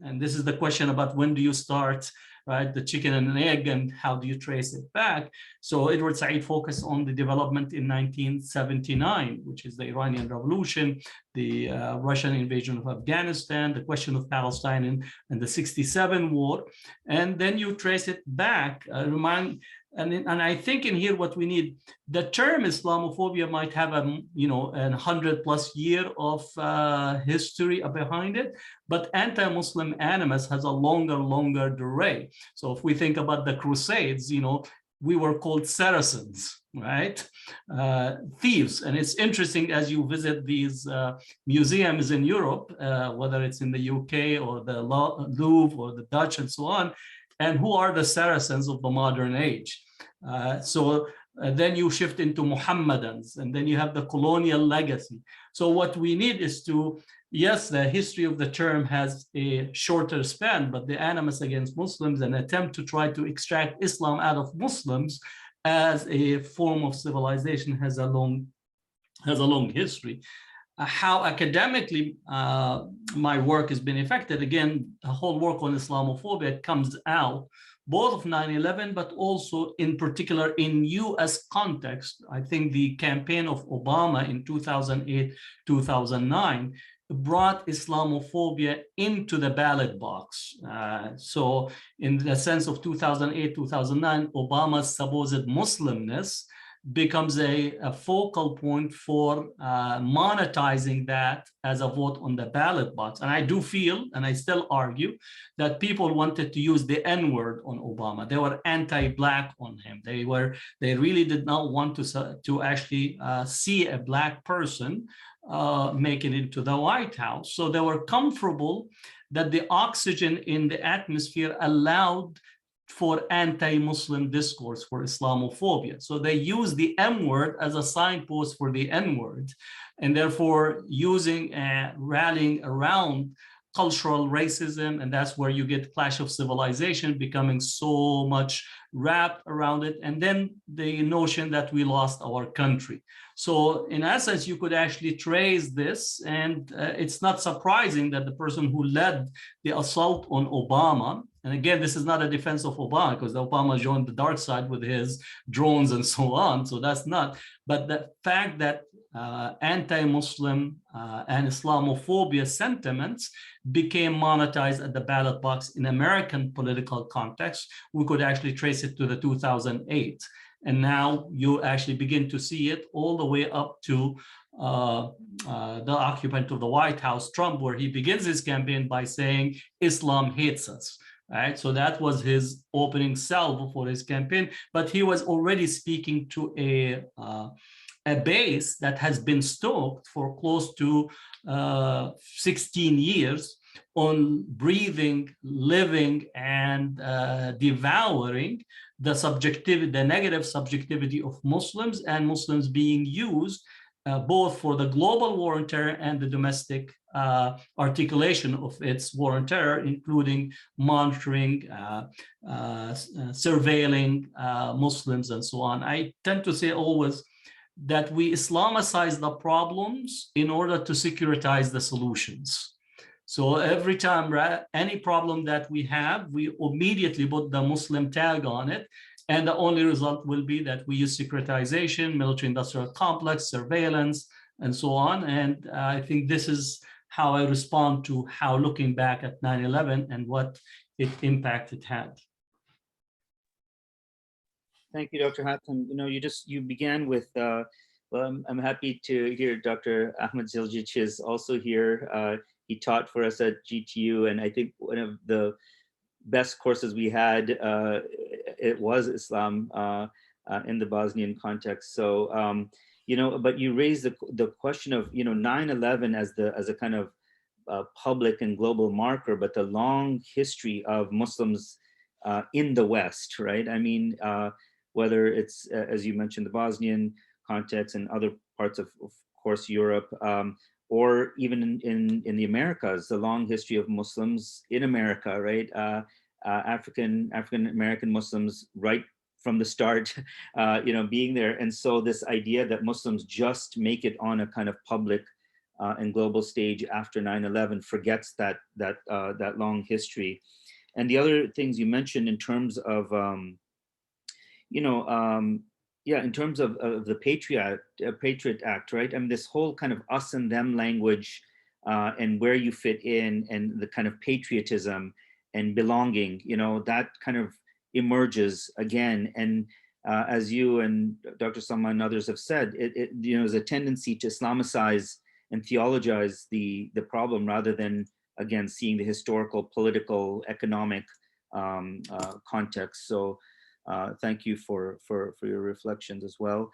And this is the question about when do you start, right, the chicken and an egg, and how do you trace it back? So Edward Said focused on the development in 1979, which is the Iranian Revolution, the Russian invasion of Afghanistan, the question of Palestine and the 67 war. And then you trace it back, and I think in here what we need, the term Islamophobia might have a 100+ year of history behind it, but anti-Muslim animus has a longer durée. So if we think about the Crusades, we were called Saracens, right? Thieves. And it's interesting as you visit these museums in Europe, whether it's in the UK or the Louvre or the Dutch and so on, and who are the Saracens of the modern age. Then you shift into Mohammedans, and then you have the colonial legacy. So what we need is to, yes, the history of the term has a shorter span, but the animus against Muslims, an attempt to try to extract Islam out of Muslims as a form of civilization, has a long history. How academically my work has been affected, again, the whole work on Islamophobia comes out both of 9/11, but also in particular in US context. I think the campaign of Obama in 2008, 2009 brought Islamophobia into the ballot box. So in the sense of 2008, 2009, Obama's supposed Muslimness becomes a focal point for monetizing that as a vote on the ballot box. And I do feel, and I still argue, that people wanted to use the N-word on Obama. They were anti-Black on him. They really did not want to actually see a Black person make it into the White House. So they were comfortable that the oxygen in the atmosphere allowed for anti-Muslim discourse, for Islamophobia. So they use the M word as a signpost for the N word, and therefore rallying around cultural racism, and that's where you get clash of civilization becoming so much wrapped around it, and then the notion that we lost our country. So in essence, you could actually trace this, and it's not surprising that the person who led the assault on Obama, and again, this is not a defense of Obama, because Obama joined the dark side with his drones and so on, so that's not, but the fact that anti-Muslim and Islamophobia sentiments became monetized at the ballot box in American political context, we could actually trace it to the 2008. And now you actually begin to see it all the way up to the occupant of the White House, Trump, where he begins his campaign by saying, Islam hates us. Right? So that was his opening salvo for his campaign, but he was already speaking to a base that has been stoked for close to 16 years on breathing, living, and devouring the negative subjectivity of Muslims, and Muslims being used both for the global war on terror and the domestic articulation of its war on terror, including monitoring, surveilling Muslims, and so on. I tend to say always that we Islamicize the problems in order to securitize the solutions. So every time any problem that we have, we immediately put the Muslim tag on it. And the only result will be that we use securitization, military-industrial complex, surveillance, and so on. And I think this is how I respond to how looking back at 9/11 and what impact it had. Thank you, Dr. Hatem. You began with, well, I'm happy to hear Dr. Ahmed Ziljic is also here. He taught for us at GTU, and I think one of the best courses we had, it was Islam in the Bosnian context. So, but you raised the question of, 9/11 as a kind of public and global marker, but the long history of Muslims in the West, right? I mean, whether it's, as you mentioned, the Bosnian context and other parts of course, Europe, or even in the Americas, the long history of Muslims in America, right? African-American Muslims right from the start, being there. And so this idea that Muslims just make it on a kind of public and global stage after 9/11 forgets that long history. And the other things you mentioned in terms of, in terms of the Patriot Act, right? I mean, this whole kind of us and them language and where you fit in, and the kind of patriotism and belonging, that kind of emerges again. And as you and Dr. Salman and others have said, there's a tendency to Islamicize and theologize the problem rather than, again, seeing the historical, political, economic context. So thank you for your reflections as well.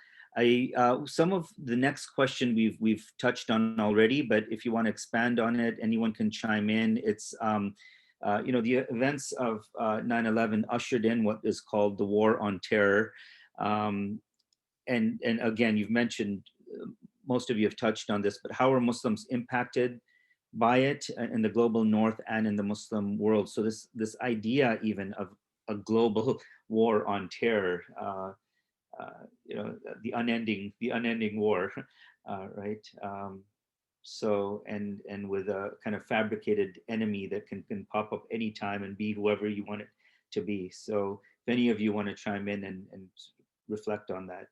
Some of the next question we've touched on already, but if you want to expand on it, anyone can chime in. It's the events of 9/11 ushered in what is called the war on terror, and again, you've mentioned, most of you have touched on this, but how are Muslims impacted by it in the global North and in the Muslim world? So this idea even of a global war on terror, the unending war, right? So, and with a kind of fabricated enemy that can pop up anytime and be whoever you want it to be. So if any of you want to chime in and reflect on that.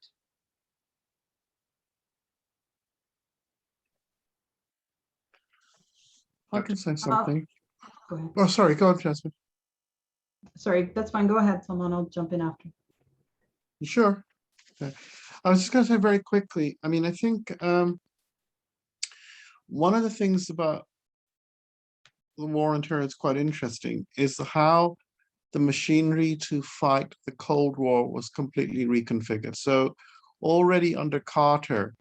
I can say something. Go ahead. Oh, sorry, go on, Jasmin. Sorry, that's fine. Go ahead, Salman. I'll jump in after. You sure? Okay. I was just going to say very quickly, I mean, I think one of the things about the war on terror that's quite interesting is how the machinery to fight the Cold War was completely reconfigured. So already under Carter,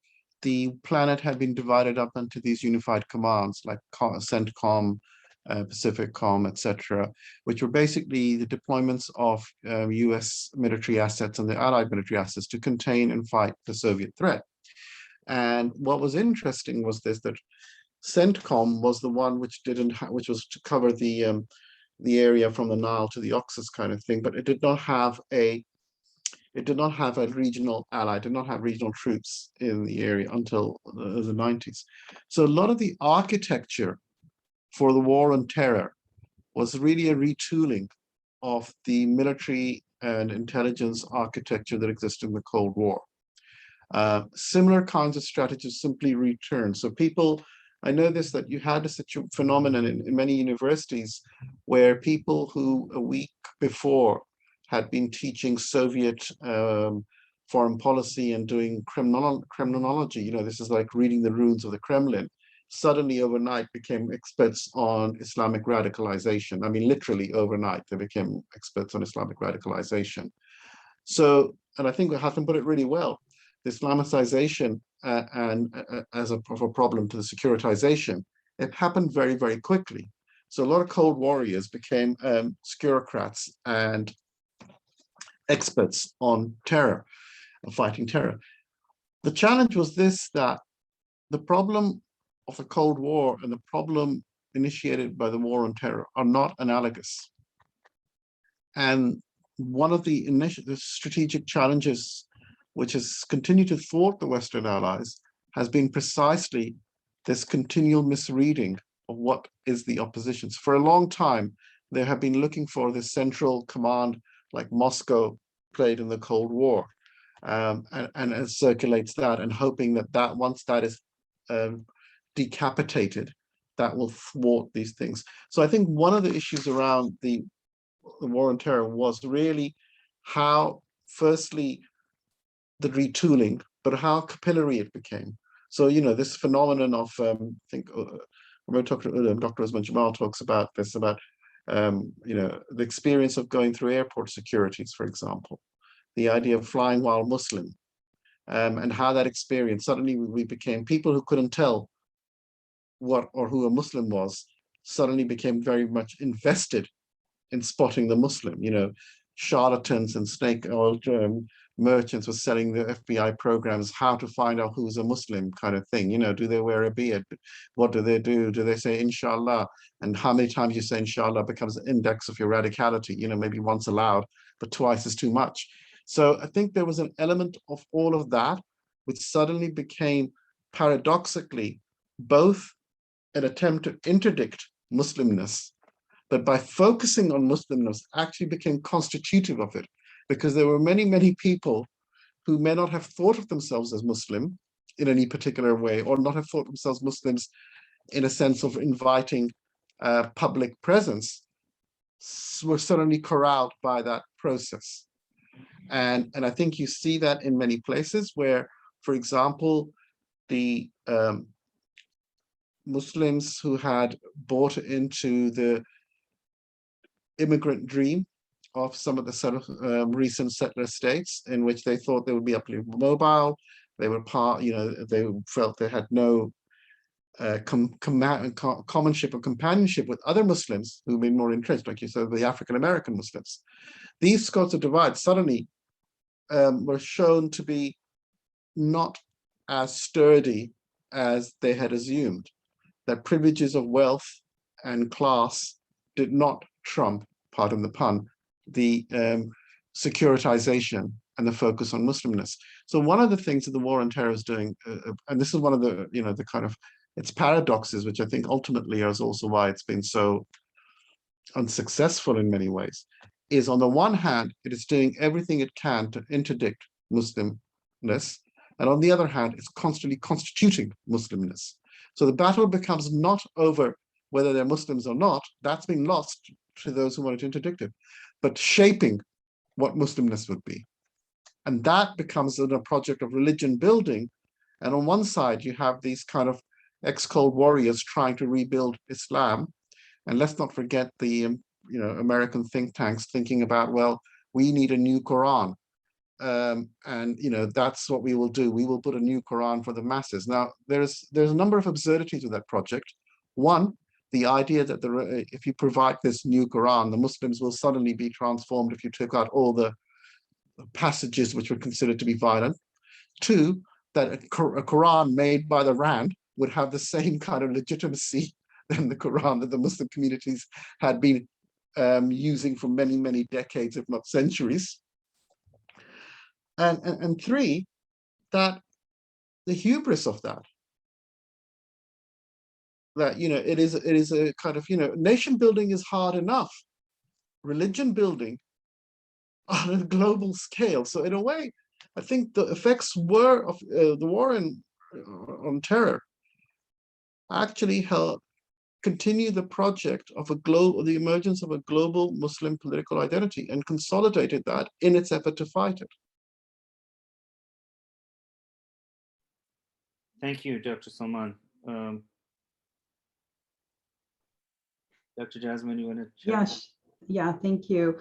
the planet had been divided up into these unified commands like CENTCOM, PacificCom, etc., which were basically the deployments of US military assets and the Allied military assets to contain and fight the Soviet threat. And what was interesting was this, that CENTCOM was the one which which was to cover the area from the Nile to the Oxus kind of thing, but it did not have a regional ally, did not have regional troops in the area until the 90s. So a lot of the architecture for the war on terror was really a retooling of the military and intelligence architecture that existed in the Cold War. Similar kinds of strategies simply returned. So people, I know this, that you had a phenomenon in many universities where people who a week before had been teaching Soviet foreign policy and doing criminology, you know, this is like reading the runes of the Kremlin, suddenly overnight became experts on Islamic radicalization. I mean, literally overnight, they became experts on Islamic radicalization. So, and I think Hatem put it really well, the Islamicization as a problem to the securitization, it happened very, very quickly. So a lot of Cold Warriors became securocrats and experts on terror, fighting terror. The challenge was this, that the problem of the Cold War and the problem initiated by the war on terror are not analogous. And one of the strategic challenges which has continued to thwart the Western allies has been precisely this continual misreading of what is the opposition. So for a long time, they have been looking for this central command like Moscow played in the Cold War, and it circulates that, and hoping that once that is decapitated, that will thwart these things. So I think one of the issues around the war on terror was really how, firstly, the retooling, but how capillary it became. So, you know, this phenomenon of, I think, Dr. Osman Jamal talks about this, about, you know, the experience of going through airport securities, for example, the idea of flying while Muslim, and how that experience, suddenly we became people who couldn't tell what or who a Muslim was, suddenly became very much invested in spotting the Muslim. You know, charlatans and snake oil merchants were selling the FBI programs, how to find out who's a Muslim kind of thing. You know, do they wear a beard? What do they do? Do they say inshallah? And how many times you say inshallah becomes an index of your radicality. You know, maybe once allowed, but twice is too much. So I think there was an element of all of that, which suddenly became paradoxically both an attempt to interdict Muslimness, but by focusing on Muslimness actually became constitutive of it, because there were many, many people who may not have thought of themselves as Muslim in any particular way, or not have thought themselves Muslims in a sense of inviting public presence, were suddenly corralled by that process. And I think you see that in many places where, for example, the Muslims who had bought into the immigrant dream of some of the recent settler states, in which they thought they would be uply mobile, they were part, you know, they felt they had no commonship or companionship with other Muslims who've been more entrenched, like you said, the African-American Muslims. These sorts of divides suddenly were shown to be not as sturdy as they had assumed, that privileges of wealth and class did not trump, pardon the pun, the securitization and the focus on Muslimness. So one of the things that the war on terror is doing, and this is one of the, you know, the kind of, its paradoxes, which I think ultimately is also why it's been so unsuccessful in many ways, is on the one hand, it is doing everything it can to interdict Muslimness, and on the other hand, it's constantly constituting Muslimness. So the battle becomes not over whether they're Muslims or not, that's been lost to those who wanted to interdict it, but shaping what Muslimness would be. And that becomes a project of religion building. And on one side, you have these kind of ex-Cold warriors trying to rebuild Islam. And let's not forget the American think tanks thinking about, well, we need a new Quran. And that's what we will do. We will put a new Quran for the masses. Now, there's a number of absurdities with that project. One, the idea that if you provide this new Quran, the Muslims will suddenly be transformed if you took out all the passages which were considered to be violent. Two, that a Quran made by the RAND would have the same kind of legitimacy than the Quran that the Muslim communities had been using for many, many decades, if not centuries. And three, that the hubris of that it is a kind of, nation building is hard enough. Religion building on a global scale. So in a way, I think the effects of the war on terror actually helped continue the project of the emergence of a global Muslim political identity and consolidated that in its effort to fight it. Thank you, Dr. Salman. Dr. Jasmin, you want to check? Yes, yeah, thank you.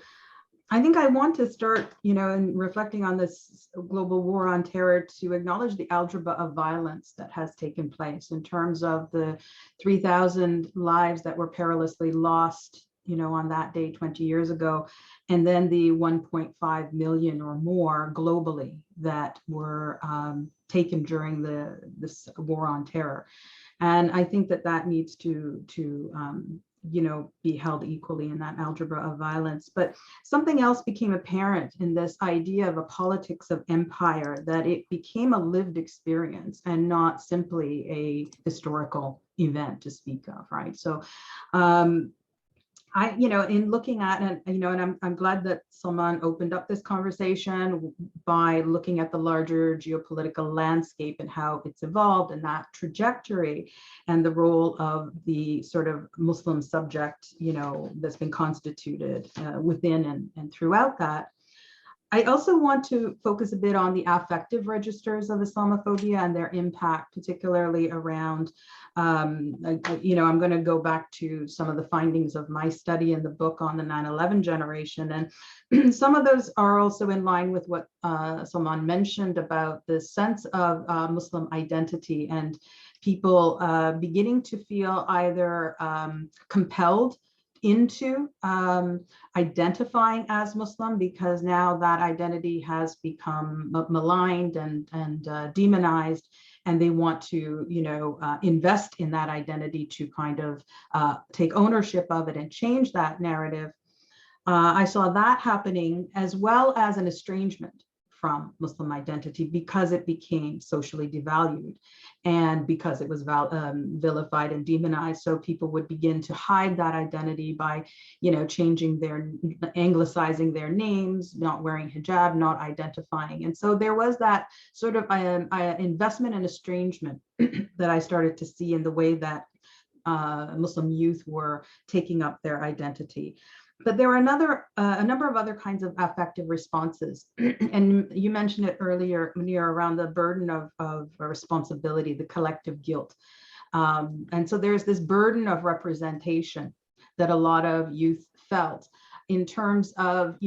I think I want to start, in reflecting on this global war on terror, to acknowledge the algebra of violence that has taken place in terms of the 3,000 lives that were perilously lost, on that day 20 years ago, and then the 1.5 million or more globally that were taken during this war on terror. And I think that needs to be held equally in that algebra of violence. But something else became apparent in this idea of a politics of empire, that it became a lived experience and not simply a historical event to speak of, right? So in looking at it, and I'm glad that Salman opened up this conversation by looking at the larger geopolitical landscape and how it's evolved and that trajectory and the role of the sort of Muslim subject, that's been constituted within and throughout that. I also want to focus a bit on the affective registers of Islamophobia and their impact, particularly around, I'm going to go back to some of the findings of my study in the book on the 9/11 generation. And some of those are also in line with what Salman mentioned about the sense of Muslim identity and people beginning to feel either compelled into identifying as Muslim, because now that identity has become maligned and demonized, and they want to, invest in that identity to kind of take ownership of it and change that narrative. I saw that happening, as well as an estrangement from Muslim identity because it became socially devalued and because it was vilified and demonized. So people would begin to hide that identity by, changing anglicizing their names, not wearing hijab, not identifying. And so there was that sort of investment and estrangement that I started to see in the way that Muslim youth were taking up their identity. But there were a number of other kinds of affective responses. And you mentioned it earlier, Munir, around the burden of responsibility, the collective guilt. And so there's this burden of representation that a lot of youth felt in terms of,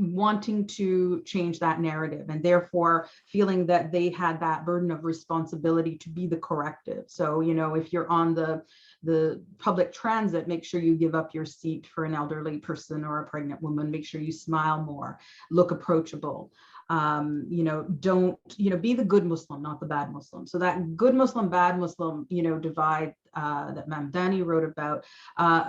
wanting to change that narrative and therefore feeling that they had that burden of responsibility to be the corrective. So, if you're on the public transit, make sure you give up your seat for an elderly person or a pregnant woman. Make sure you smile more, look approachable. Don't, be the good Muslim, not the bad Muslim. So that good Muslim, bad Muslim, divide that Mamdani wrote about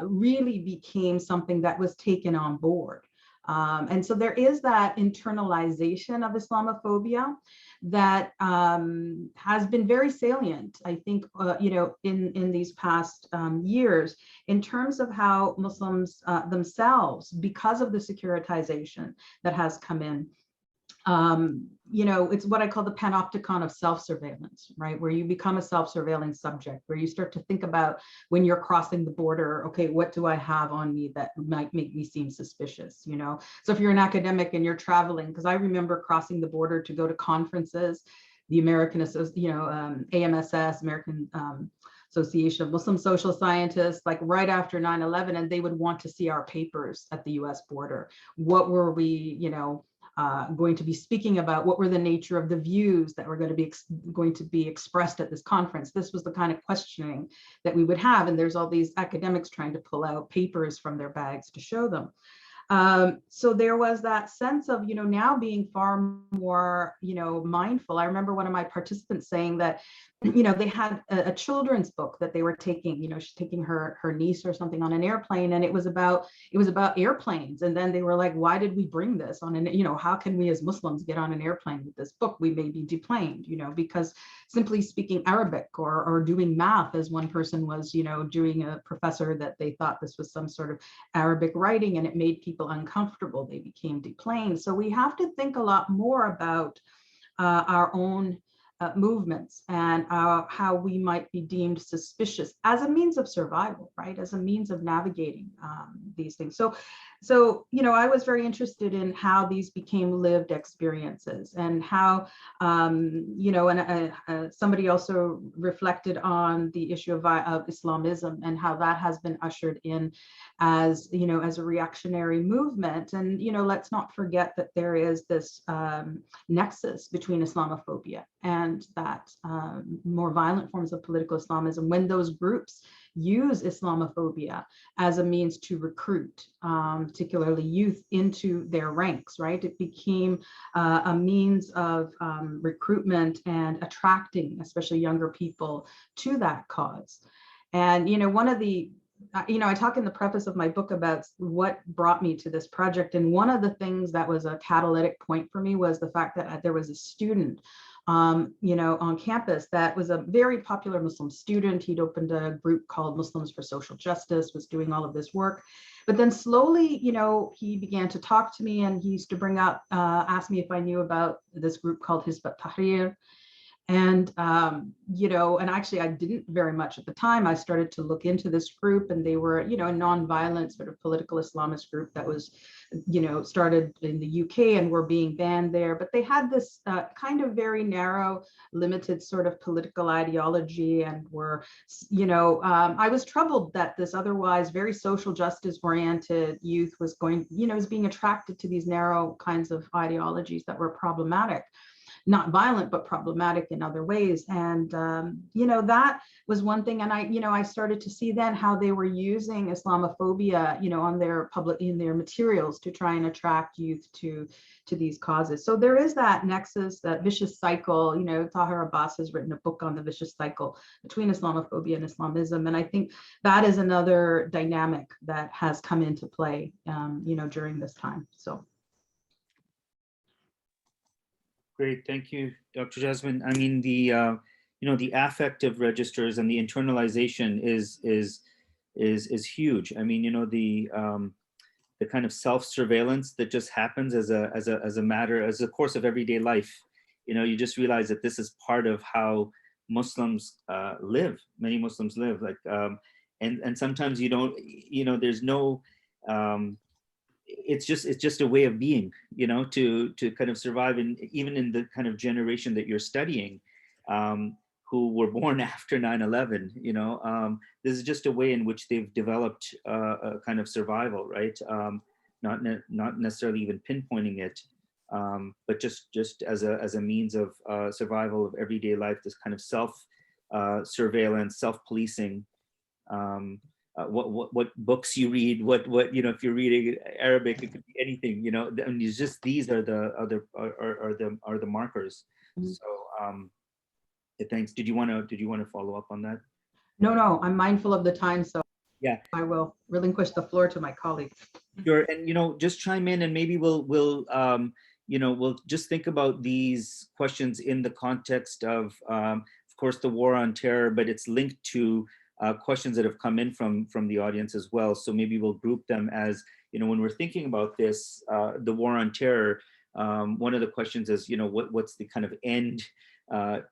really became something that was taken on board. And so there is that internalization of Islamophobia that has been very salient, I think, in these past years, in terms of how Muslims themselves, because of the securitization that has come in, you know, it's what I call the panopticon of self-surveillance, right? Where you become a self-surveilling subject, where you start to think about when you're crossing the border, okay, what do I have on me that might make me seem suspicious, you know? So if you're an academic and you're traveling, because I remember crossing the border to go to conferences, the American, AMSS, American Association of Muslim Social Scientists, like right after 9/11, and they would want to see our papers at the US border. What were we, you know, going to be speaking about? What were the nature of the views that were going to be expressed at this conference? This was the kind of questioning that we would have. And there's all these academics trying to pull out papers from their bags to show them. So there was that sense of, you know, now being far more, you know, mindful. I remember one of my participants saying that, you know, they had a children's book that they were taking, you know, she's taking her niece or something on an airplane, and it was about airplanes. And then they were like, why did we bring this on an, you know, how can we as Muslims get on an airplane with this book? We may be deplaned, you know, because simply speaking Arabic or doing math, as one person was, you know, doing a professor that they thought this was some sort of Arabic writing, and it made people uncomfortable. They became deplaned. So we have to think a lot more about our own movements and how we might be deemed suspicious as a means of survival, right? As a means of navigating these things. So, you know, I was very interested in how these became lived experiences and how, you know, and somebody also reflected on the issue of Islamism and how that has been ushered in as, you know, as a reactionary movement. And, you know, let's not forget that there is this nexus between Islamophobia and that more violent forms of political Islamism, when those groups use Islamophobia as a means to recruit, particularly youth, into their ranks, right? It became a means of recruitment and attracting, especially younger people, to that cause. And, you know, one of the, you know, I talk in the preface of my book about what brought me to this project. And one of the things that was a catalytic point for me was the fact that there was a student, you know, on campus that was a very popular Muslim student. He'd opened a group called Muslims for Social Justice, was doing all of this work. But then slowly, you know, he began to talk to me, and he used to bring up, ask me if I knew about this group called Hizb ut-Tahrir. And, you know, and actually I didn't very much at the time. I started to look into this group, and they were, you know, a non-violent sort of political Islamist group that was, you know, started in the UK and were being banned there. But they had this kind of very narrow, limited sort of political ideology, and were, you know, I was troubled that this otherwise very social justice oriented youth was going, you know, was being attracted to these narrow kinds of ideologies that were problematic. Not violent, but problematic in other ways. And, you know, that was one thing. And I started to see then how they were using Islamophobia, you know, on their in their materials to try and attract youth to these causes. So there is that nexus, that vicious cycle. You know, Tahir Abbas has written a book on the vicious cycle between Islamophobia and Islamism. And I think that is another dynamic that has come into play, you know, during this time. So. Great, thank you, Dr. Jasmin. I mean, the you know, the affective registers and the internalization is huge. I mean, you know, the kind of self-surveillance that just happens as a course of everyday life. You know, you just realize that this is part of how Muslims live. Many Muslims live, like, and sometimes you don't, you know, there's no. It's just a way of being, you know, to kind of survive, and even in the kind of generation that you're studying, who were born after 9/11, you know, this is just a way in which they've developed a kind of survival, right? Not necessarily even pinpointing it, but just as a means of survival of everyday life. This kind of self surveillance, self-policing. What books you read, what you know, if you're reading Arabic, it could be anything, you know. And it's just, these are the markers. Mm-hmm. So thanks. Did you want to follow up on that? No, I'm mindful of the time, so yeah, I will relinquish the floor to my colleagues. Sure. And, you know, just chime in, and maybe we'll you know, we'll just think about these questions in the context of course, the war on terror, but it's linked to questions that have come in from the audience as well. So maybe we'll group them as, you know, when we're thinking about this, the war on terror, One of the questions is, what's the kind of end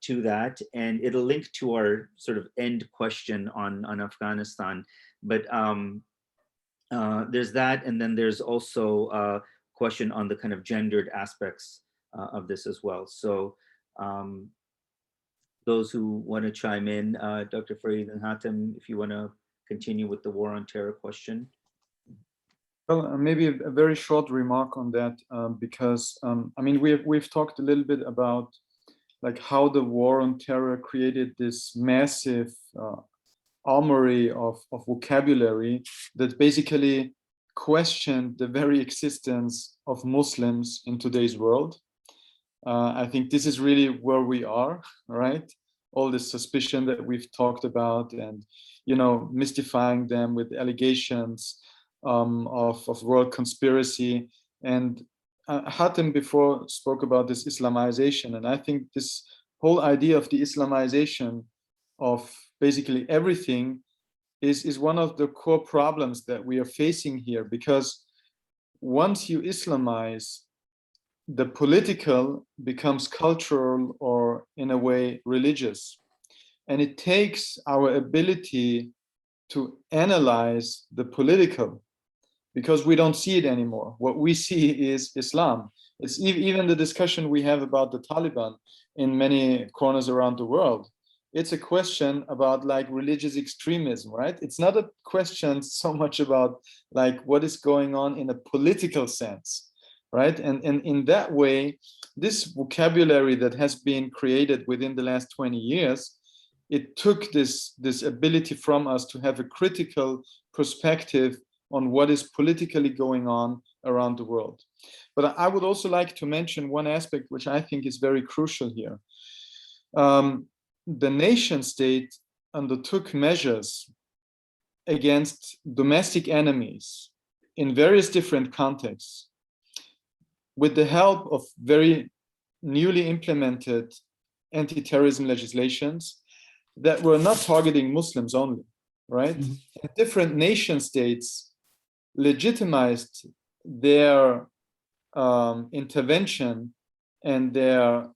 to that? And it'll link to our sort of end question on Afghanistan. But there's that, and then there's also a question on the kind of gendered aspects of this as well. So those who want to chime in, Dr. Farid and Hatem, if you want to continue with the war on terror question. Well, maybe a very short remark on that, because I mean, we've talked a little bit about like how the war on terror created this massive armory of vocabulary that basically questioned the very existence of Muslims in today's world. I think this is really where we are, right? All this suspicion that we've talked about, and mystifying them with allegations of world conspiracy. And Hatem before spoke about this Islamization, and I think this whole idea of the Islamization of basically everything is one of the core problems that we are facing here, because once you Islamize, the political becomes cultural or in a way religious, and it takes our ability to analyze the political, because we don't see it anymore. What we see is Islam. It's even the discussion we have about the Taliban in many corners around the world. It's a question about like religious extremism, right? It's not a question so much about like what is going on in a political sense, right? And in that way, this vocabulary that has been created within the last 20 years, it took this ability from us to have a critical perspective on what is politically going on around the world. But I would also like to mention one aspect which I think is very crucial here. The nation state undertook measures against domestic enemies in various different contexts with the help of very newly implemented anti-terrorism legislations that were not targeting Muslims only, right? Mm-hmm. Different nation states legitimized their intervention and their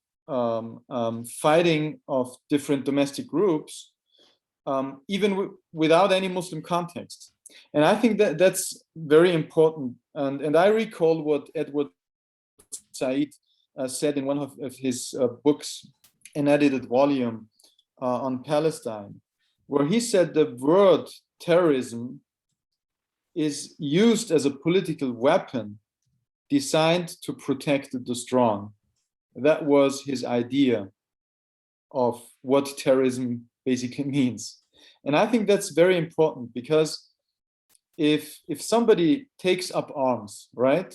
fighting of different domestic groups, even without any Muslim context. And I think that that's very important. And I recall what Edward Sayyid said in one of his books, an edited volume on Palestine, where he said the word terrorism is used as a political weapon designed to protect the strong. That was his idea of what terrorism basically means. And I think that's very important, because if somebody takes up arms, right,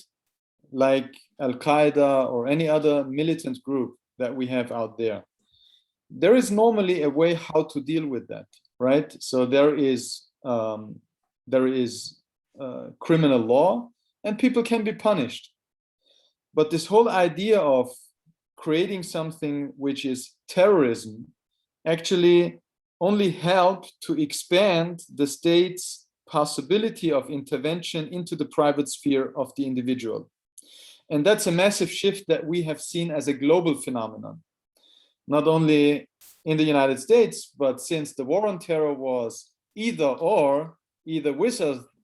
like Al-Qaeda or any other militant group that we have out there, there is normally a way how to deal with that, right? So there is criminal law and people can be punished. But this whole idea of creating something which is terrorism actually only helped to expand the state's possibility of intervention into the private sphere of the individual. And that's a massive shift that we have seen as a global phenomenon, not only in the United States, but since the war on terror was either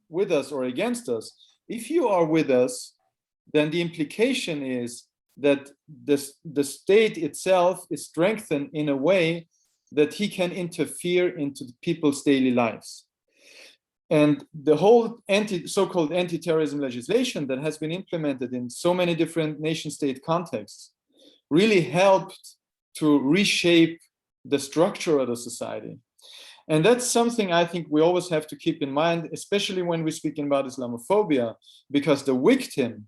with us or against us. If you are with us, then the implication is that the state itself is strengthened in a way that he can interfere into people's daily lives. And the whole so-called anti-terrorism legislation that has been implemented in so many different nation-state contexts really helped to reshape the structure of the society. And that's something I think we always have to keep in mind, especially when we're speaking about Islamophobia, because the victim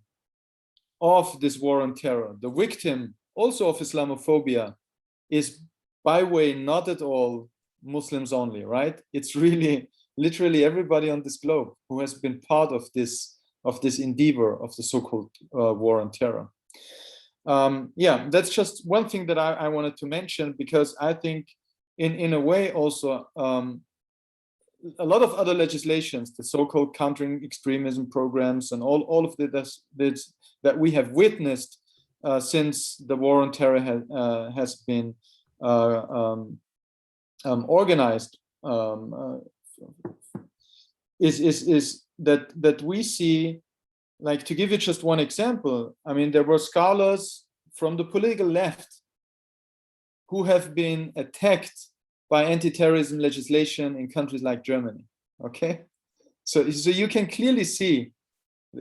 of this war on terror, the victim also of Islamophobia, is by way not at all Muslims only, right? It's really literally everybody on this globe who has been part of this endeavor of the so-called war on terror. Yeah, that's just one thing that I wanted to mention, because I think in a way also a lot of other legislations, the so-called countering extremism programs and all of this that we have witnessed since the war on terror has been organized, is that we see, like, to give you just one example, I mean, there were scholars from the political left who have been attacked by anti-terrorism legislation in countries like Germany, okay? So you can clearly see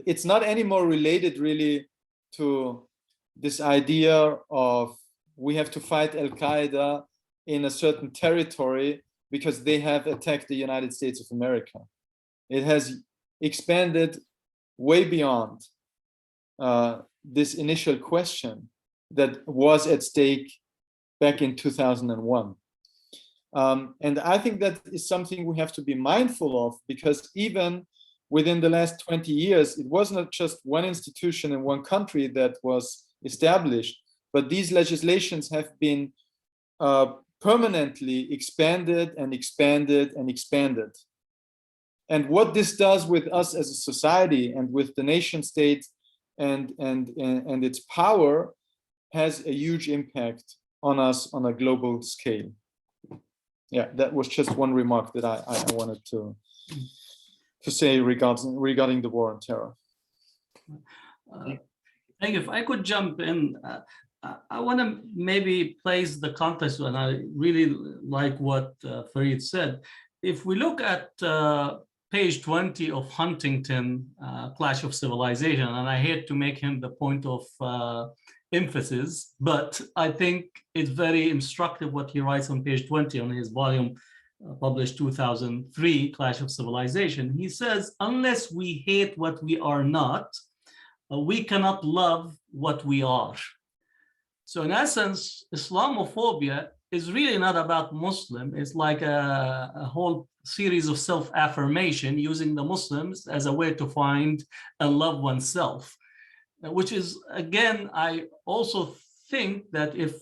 it's not anymore related really to this idea of we have to fight Al-Qaeda in a certain territory because they have attacked the United States of America. It has expanded way beyond this initial question that was at stake back in 2001. And I think that is something we have to be mindful of, because even within the last 20 years, it was not just one institution in one country that was established, but these legislations have been permanently expanded and expanded and expanded. And what this does with us as a society and with the nation state and its power has a huge impact on us on a global scale. Yeah, that was just one remark that I wanted to say regarding the war on terror. Thank you. If I could jump in, I want to maybe place the context, and I really like what Farid said. If we look at page 20 of Huntington, Clash of Civilization, and I hate to make him the point of emphasis, but I think it's very instructive what he writes on page 20 on his volume published 2003, Clash of Civilization. He says, unless we hate what we are not, we cannot love what we are. So in essence, Islamophobia is really not about Muslim. It's like a whole series of self-affirmation using the Muslims as a way to find and love oneself, which is, again, I also think that if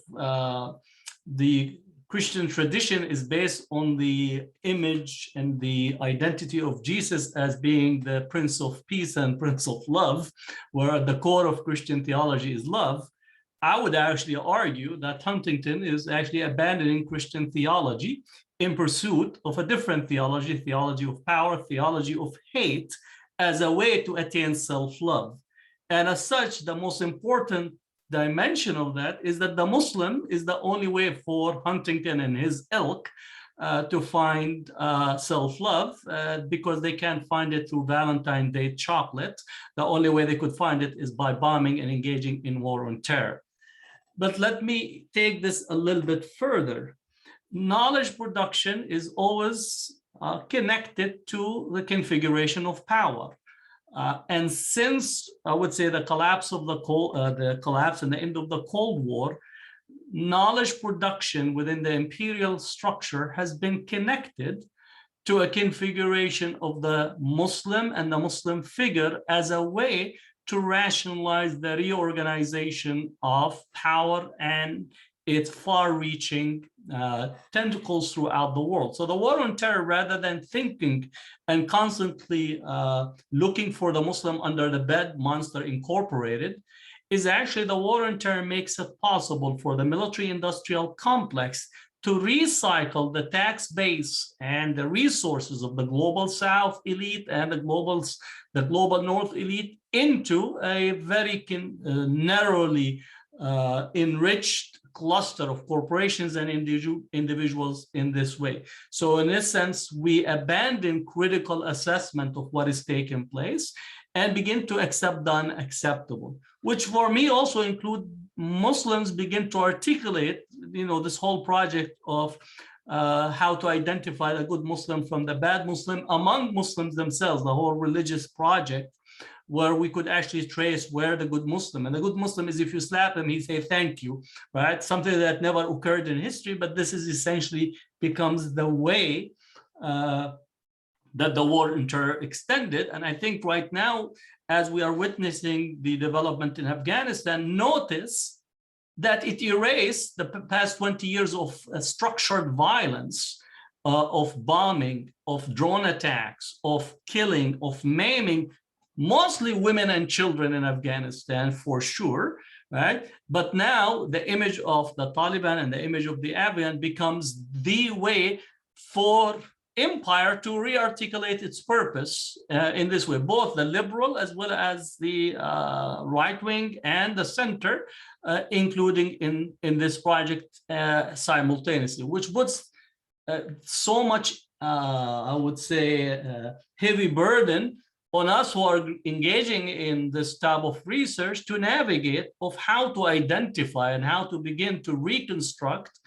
the Christian tradition is based on the image and the identity of Jesus as being the Prince of Peace and Prince of Love, where at the core of Christian theology is love, I would actually argue that Huntington is actually abandoning Christian theology in pursuit of a different theology, theology of power, theology of hate, as a way to attain self-love. And as such, the most important dimension of that is that the Muslim is the only way for Huntington and his ilk to find self-love, because they can't find it through Valentine's Day chocolate. The only way they could find it is by bombing and engaging in war on terror. But let me take this a little bit further. Knowledge production is always connected to the configuration of power. And since I would say the collapse of the collapse and the end of the Cold War, knowledge production within the imperial structure has been connected to a configuration of the Muslim and the Muslim figure as a way to rationalize the reorganization of power and its far-reaching tentacles throughout the world. So the war on terror, rather than thinking and constantly looking for the Muslim under the bed monster incorporated, is actually the war on terror makes it possible for the military-industrial complex to recycle the tax base and the resources of the global South elite and the global North elite into a very narrowly enriched cluster of corporations and individuals in this way. So in this sense, we abandon critical assessment of what is taking place and begin to accept the unacceptable, which for me also include Muslims begin to articulate, this whole project of how to identify the good Muslim from the bad Muslim among Muslims themselves, the whole religious project, where we could actually trace where the good Muslim, and the good Muslim is if you slap him, he say thank you, right? Something that never occurred in history, but this is essentially becomes the way that the war on terror extended. And I think right now, as we are witnessing the development in Afghanistan, notice that it erased the past 20 years of structured violence, of bombing, of drone attacks, of killing, of maiming, mostly women and children in Afghanistan for sure, right? But now the image of the Taliban and the image of the Afghan becomes the way for empire to re-articulate its purpose in this way, both the liberal as well as the right wing and the center, including in this project simultaneously, which puts so much, I would say, heavy burden on us who are engaging in this type of research to navigate of how to identify and how to begin to reconstruct.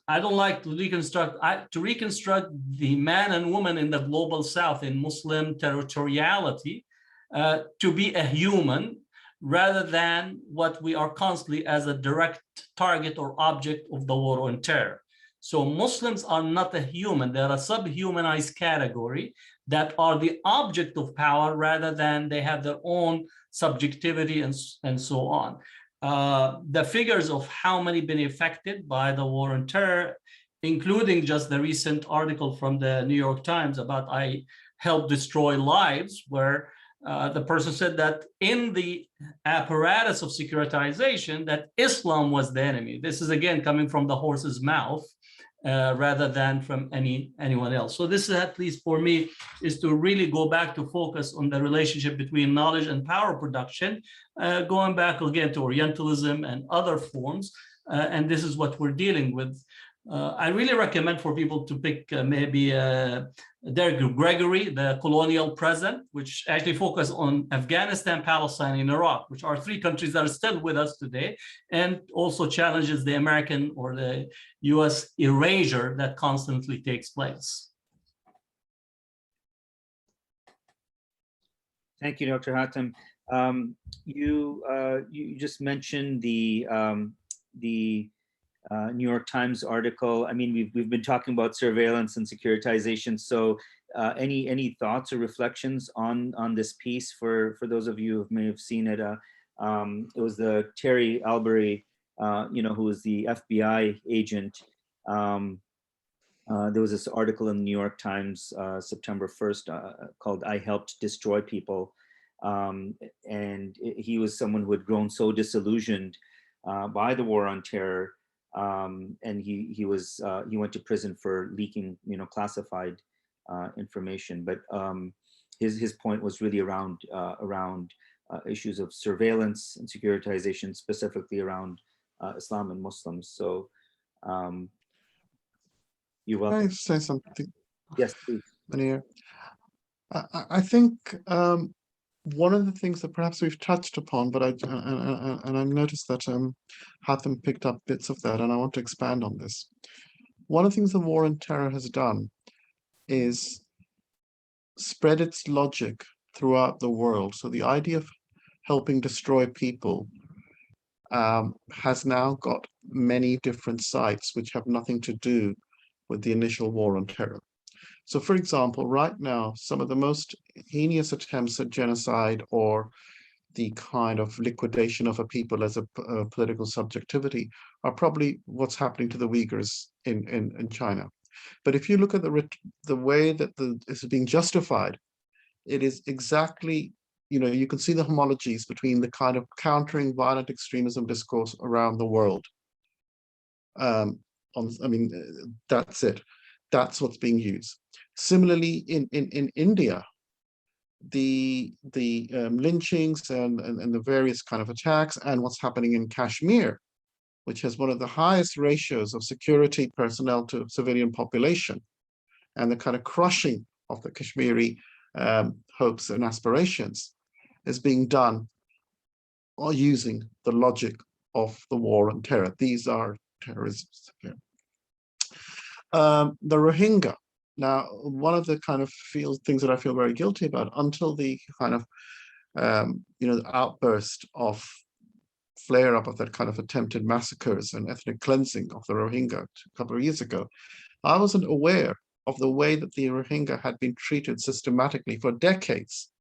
I don't like to reconstruct, to reconstruct the man and woman in the global South in Muslim territoriality to be a human rather than what we are constantly as a direct target or object of the war on terror. So Muslims are not a human, they're a subhumanized category that are the object of power rather than they have their own subjectivity and so on. The figures of how many been affected by the war on terror, including just the recent article from the New York Times about I helped destroy lives, where the person said that in the apparatus of securitization that Islam was the enemy. This is again coming from the horse's mouth rather than from anyone else. So this is, at least for me, is to really go back to focus on the relationship between knowledge and power production, going back again to Orientalism and other forms. And this is what we're dealing with. I really recommend for people to pick maybe Derek Gregory, The Colonial Present, which actually focus on Afghanistan, Palestine, and Iraq, which are three countries that are still with us today, and also challenges the American or the US erasure that constantly takes place. Thank you, Dr. Hatem. You just mentioned the New York Times article. I mean, we've been talking about surveillance and securitization. So any thoughts or reflections on this piece for those of you who may have seen it? It was the Terry Albury, who was the FBI agent. There was this article in the New York Times, September 1st, called "I Helped Destroy People." And he was someone who had grown so disillusioned by the war on terror. And he went to prison for leaking, classified information. But his point was really around issues of surveillance and securitization, specifically around Islam and Muslims. So you're welcome. Can I say something? Yes, please. Munir? I think one of the things that perhaps we've touched upon, but I noticed that Hatem picked up bits of that, and I want to expand on this. One of the things the war on terror has done is spread its logic throughout the world. So the idea of helping destroy people has now got many different sites which have nothing to do with the initial war on terror. So, for example, right now, some of the most heinous attempts at genocide or the kind of liquidation of a people as a political subjectivity are probably what's happening to the Uyghurs in China. But if you look at the way that this is being justified, it is exactly, you can see the homologies between the kind of countering violent extremism discourse around the world. That's it. That's what's being used. Similarly, in India, the lynchings and the various kind of attacks, and what's happening in Kashmir, which has one of the highest ratios of security personnel to civilian population, and the kind of crushing of the Kashmiri hopes and aspirations, is being done or using the logic of the war on terror. These are terrorists. Yeah. The Rohingya. Now, one of the kind of things that I feel very guilty about, until the kind of, the outburst of flare-up of that kind of attempted massacres and ethnic cleansing of the Rohingya a couple of years ago, I wasn't aware of the way that the Rohingya had been treated systematically for decades,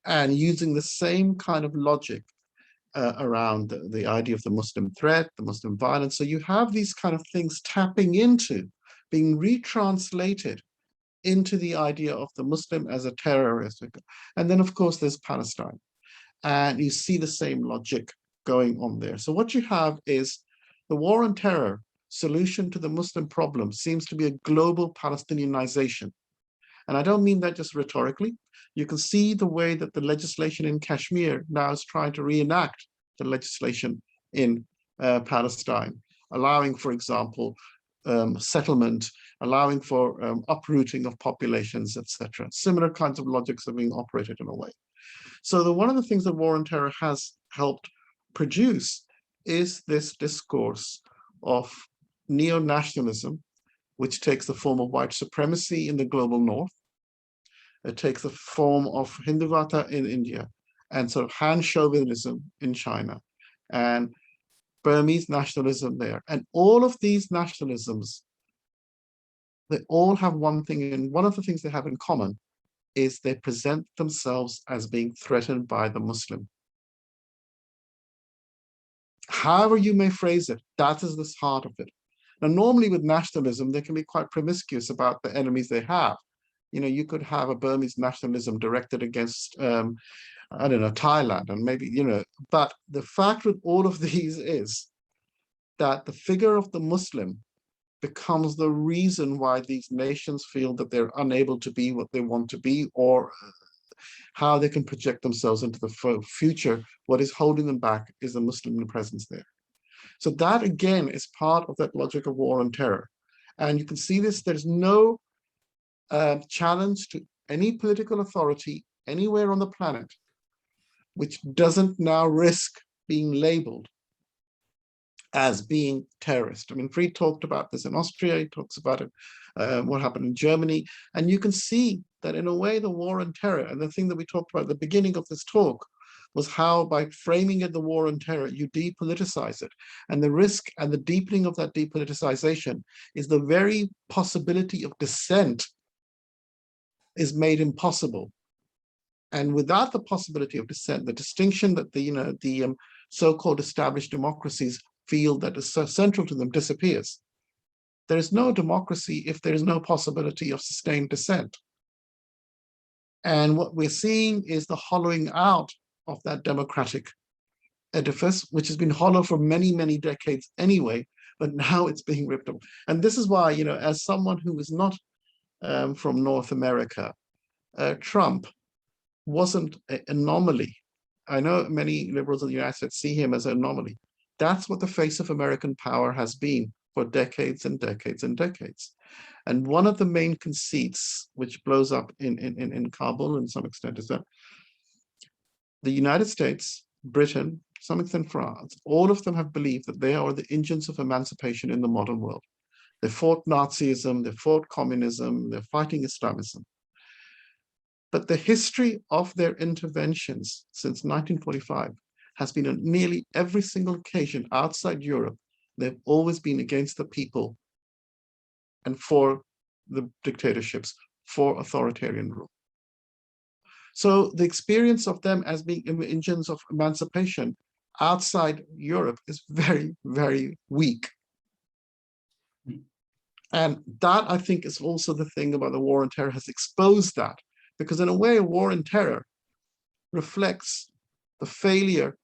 and using the same kind of logic around the idea of the Muslim threat, the Muslim violence. So you have these kind of things tapping into, being retranslated into the idea of the Muslim as a terrorist. And then, of course, there's Palestine. And you see the same logic going on there. So what you have is the war on terror solution to the Muslim problem seems to be a global Palestinianization. And I don't mean that just rhetorically. You can see the way that the legislation in Kashmir now is trying to reenact the legislation in Palestine, allowing, for example, settlement, allowing for uprooting of populations, etc. Similar kinds of logics are being operated in a way. So one of the things that war on terror has helped produce is this discourse of neo-nationalism, which takes the form of white supremacy in the global north. It takes the form of Hinduvata in India, and sort of Han chauvinism in China, and Burmese nationalism there. And all of these nationalisms, they all have one thing, and one of the things they have in common is they present themselves as being threatened by the Muslim. However you may phrase it, that is the heart of it. Now, normally with nationalism, they can be quite promiscuous about the enemies they have. You know, you could have a Burmese nationalism directed against, I don't know, Thailand, and maybe, you know, but the fact with all of these is that the figure of the Muslim becomes the reason why these nations feel that they're unable to be what they want to be, or how they can project themselves into the future. What is holding them back is the Muslim presence there. So that, again, is part of that logic of war on terror. And you can see this, there's no challenge to any political authority anywhere on the planet which doesn't now risk being labeled as being terrorist. I mean, Fried talked about this in Austria, he talks about it, what happened in Germany, and you can see that in a way the war on terror, and the thing that we talked about at the beginning of this talk, was how by framing it the war on terror, you depoliticize it. And the risk and the deepening of that depoliticization is the very possibility of dissent is made impossible. And without the possibility of dissent, the distinction that the so-called established democracies feel that is so central to them disappears. There is no democracy if there is no possibility of sustained dissent. And what we're seeing is the hollowing out of that democratic edifice, which has been hollow for many, many decades anyway, but now it's being ripped up. And this is why, you know, as someone who is not from North America, Trump wasn't an anomaly. I know many liberals in the United States see him as an anomaly. That's what the face of American power has been for decades and decades and decades. And one of the main conceits which blows up in Kabul in some extent is that the United States, Britain, to some extent France, all of them have believed that they are the engines of emancipation in the modern world. They fought Nazism, they fought communism, they're fighting Islamism. But the history of their interventions since 1945 has been on nearly every single occasion outside Europe. They've always been against the people and for the dictatorships, for authoritarian rule. So the experience of them as being engines of emancipation outside Europe is very, very weak. And that, I think, is also the thing about the war on terror, has exposed that. Because in a way, a war on terror reflects the failure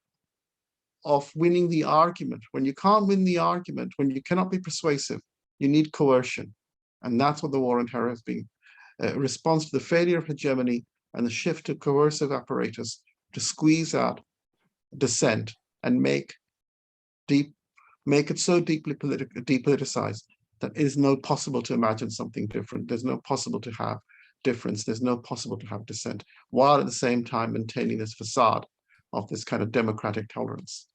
of winning the argument. When you can't win the argument, when you cannot be persuasive, you need coercion. And that's what the war on terror has been. A response to the failure of hegemony and the shift to coercive apparatus to squeeze out dissent and make it so deeply depoliticized that it is no possible to imagine something different. There's no possible to have difference. There's no possible to have dissent, while at the same time maintaining this facade of this kind of democratic tolerance.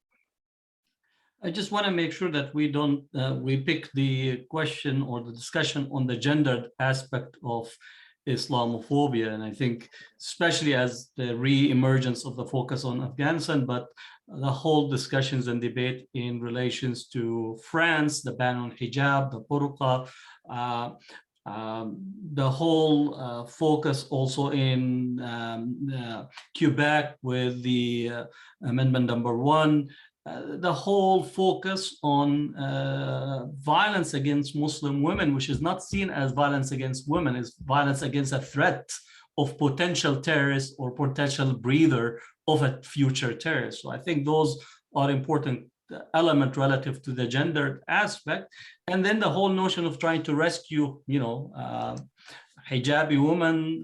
I just want to make sure that we don't, we pick the question or the discussion on the gendered aspect of Islamophobia. And I think, especially as the re-emergence of the focus on Afghanistan, but the whole discussions and debate in relations to France, the ban on hijab, the burqa, the whole focus also in Quebec with the Amendment number 1, the whole focus on violence against Muslim women, which is not seen as violence against women, is violence against a threat of potential terrorist or potential breather of a future terrorist. So I think those are important element relative to the gendered aspect. And then the whole notion of trying to rescue, hijabi women,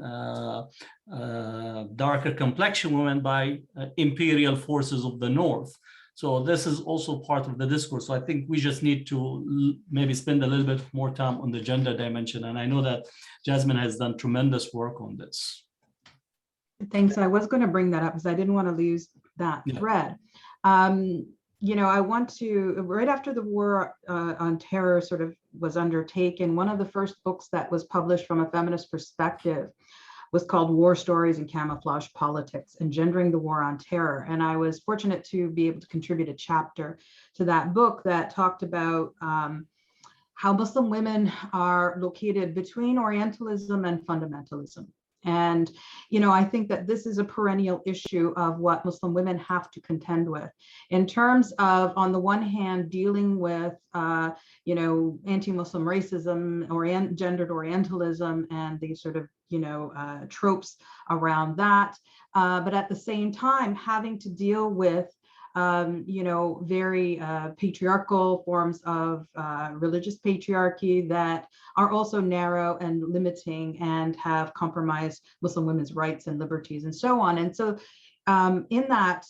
darker complexion women by imperial forces of the North. So this is also part of the discourse. So I think we just need to maybe spend a little bit more time on the gender dimension. And I know that Jasmin has done tremendous work on this. Thanks. I was going to bring that up because I didn't want to lose that thread. I want to, right after the war on terror sort of was undertaken, one of the first books that was published from a feminist perspective was called War Stories and Camouflage Politics, Engendering the War on Terror. And I was fortunate to be able to contribute a chapter to that book that talked about how Muslim women are located between Orientalism and fundamentalism. And, I think that this is a perennial issue of what Muslim women have to contend with in terms of, on the one hand, dealing with, anti-Muslim racism, gendered Orientalism, and the sort of, tropes around that. But at the same time, having to deal with very patriarchal forms of religious patriarchy that are also narrow and limiting and have compromised Muslim women's rights and liberties and so on. And so in that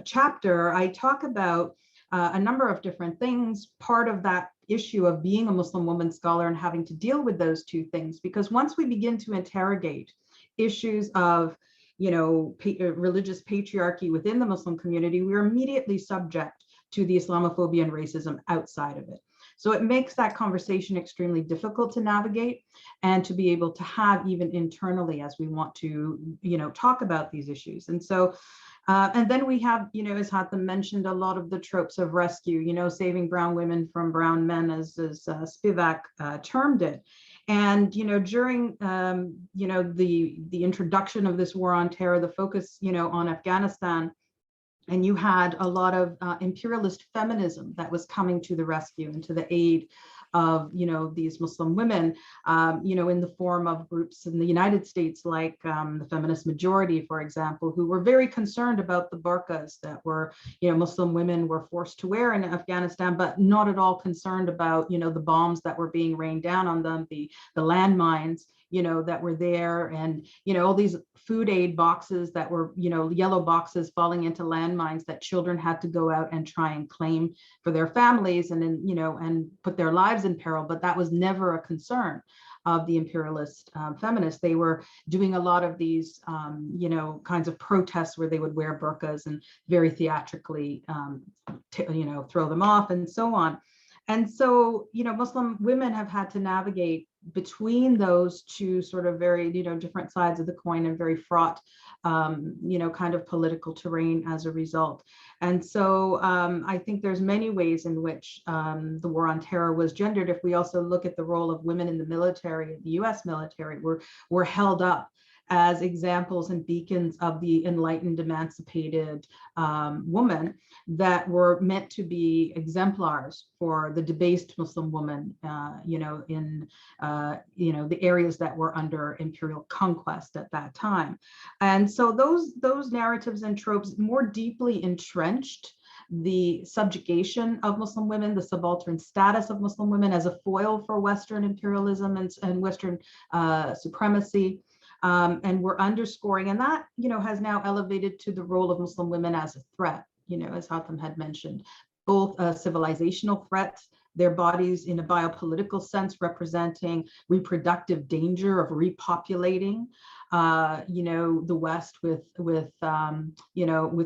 chapter, I talk about a number of different things, part of that issue of being a Muslim woman scholar and having to deal with those two things, because once we begin to interrogate issues of religious patriarchy within the Muslim community, we're immediately subject to the Islamophobia and racism outside of it. So it makes that conversation extremely difficult to navigate and to be able to have even internally as we want to, talk about these issues. And so, and then we have, as Hatem mentioned, a lot of the tropes of rescue, saving brown women from brown men, as Spivak termed it. And, during, the introduction of this war on terror, the focus, on Afghanistan, and you had a lot of imperialist feminism that was coming to the rescue and to the aid of, these Muslim women, in the form of groups in the United States, like the Feminist Majority, for example, who were very concerned about the burqas that were, Muslim women were forced to wear in Afghanistan, but not at all concerned about, the bombs that were being rained down on them, the landmines, that were there, and, all these food aid boxes that were, yellow boxes falling into landmines that children had to go out and try and claim for their families and then, and put their lives in peril. But that was never a concern of the imperialist feminists. They were doing a lot of these, kinds of protests where they would wear burqas and very theatrically, throw them off and so on. And so, Muslim women have had to navigate between those two sort of very, different sides of the coin and very fraught, kind of political terrain as a result. And so I think there's many ways in which the war on terror was gendered. If we also look at the role of women in the military, the US military, were held up as examples and beacons of the enlightened, emancipated woman that were meant to be exemplars for the debased Muslim woman, in the areas that were under imperial conquest at that time. And so those narratives and tropes more deeply entrenched the subjugation of Muslim women, the subaltern status of Muslim women as a foil for Western imperialism and Western supremacy. And we're underscoring, and that, has now elevated to the role of Muslim women as a threat, as Hatem had mentioned, both a civilizational threat, their bodies in a biopolitical sense representing reproductive danger of repopulating, the West with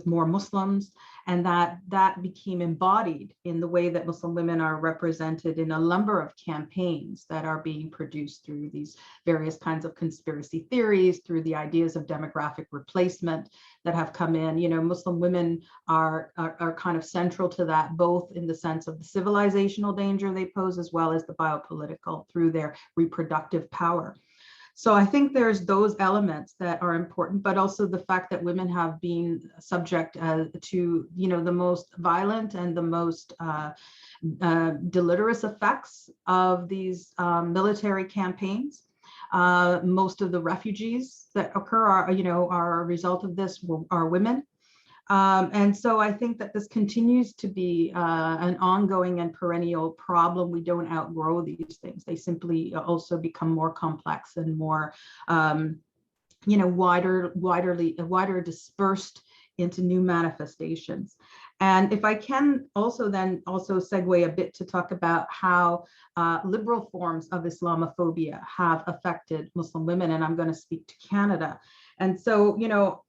more Muslims, and that became embodied in the way that Muslim women are represented in a number of campaigns that are being produced through these various kinds of conspiracy theories, through the ideas of demographic replacement that have come in. Muslim women are kind of central to that, both in the sense of the civilizational danger they pose, as well as the biopolitical through their reproductive power. So I think there's those elements that are important, but also the fact that women have been subject to, the most violent and the most deleterious effects of these military campaigns. Most of the refugees that occur are a result of this are women. And so I think that this continues to be an ongoing and perennial problem. We don't outgrow these things. They simply also become more complex and more, wider dispersed into new manifestations. And if I can also segue a bit to talk about how liberal forms of Islamophobia have affected Muslim women, and I'm going to speak to Canada. And so,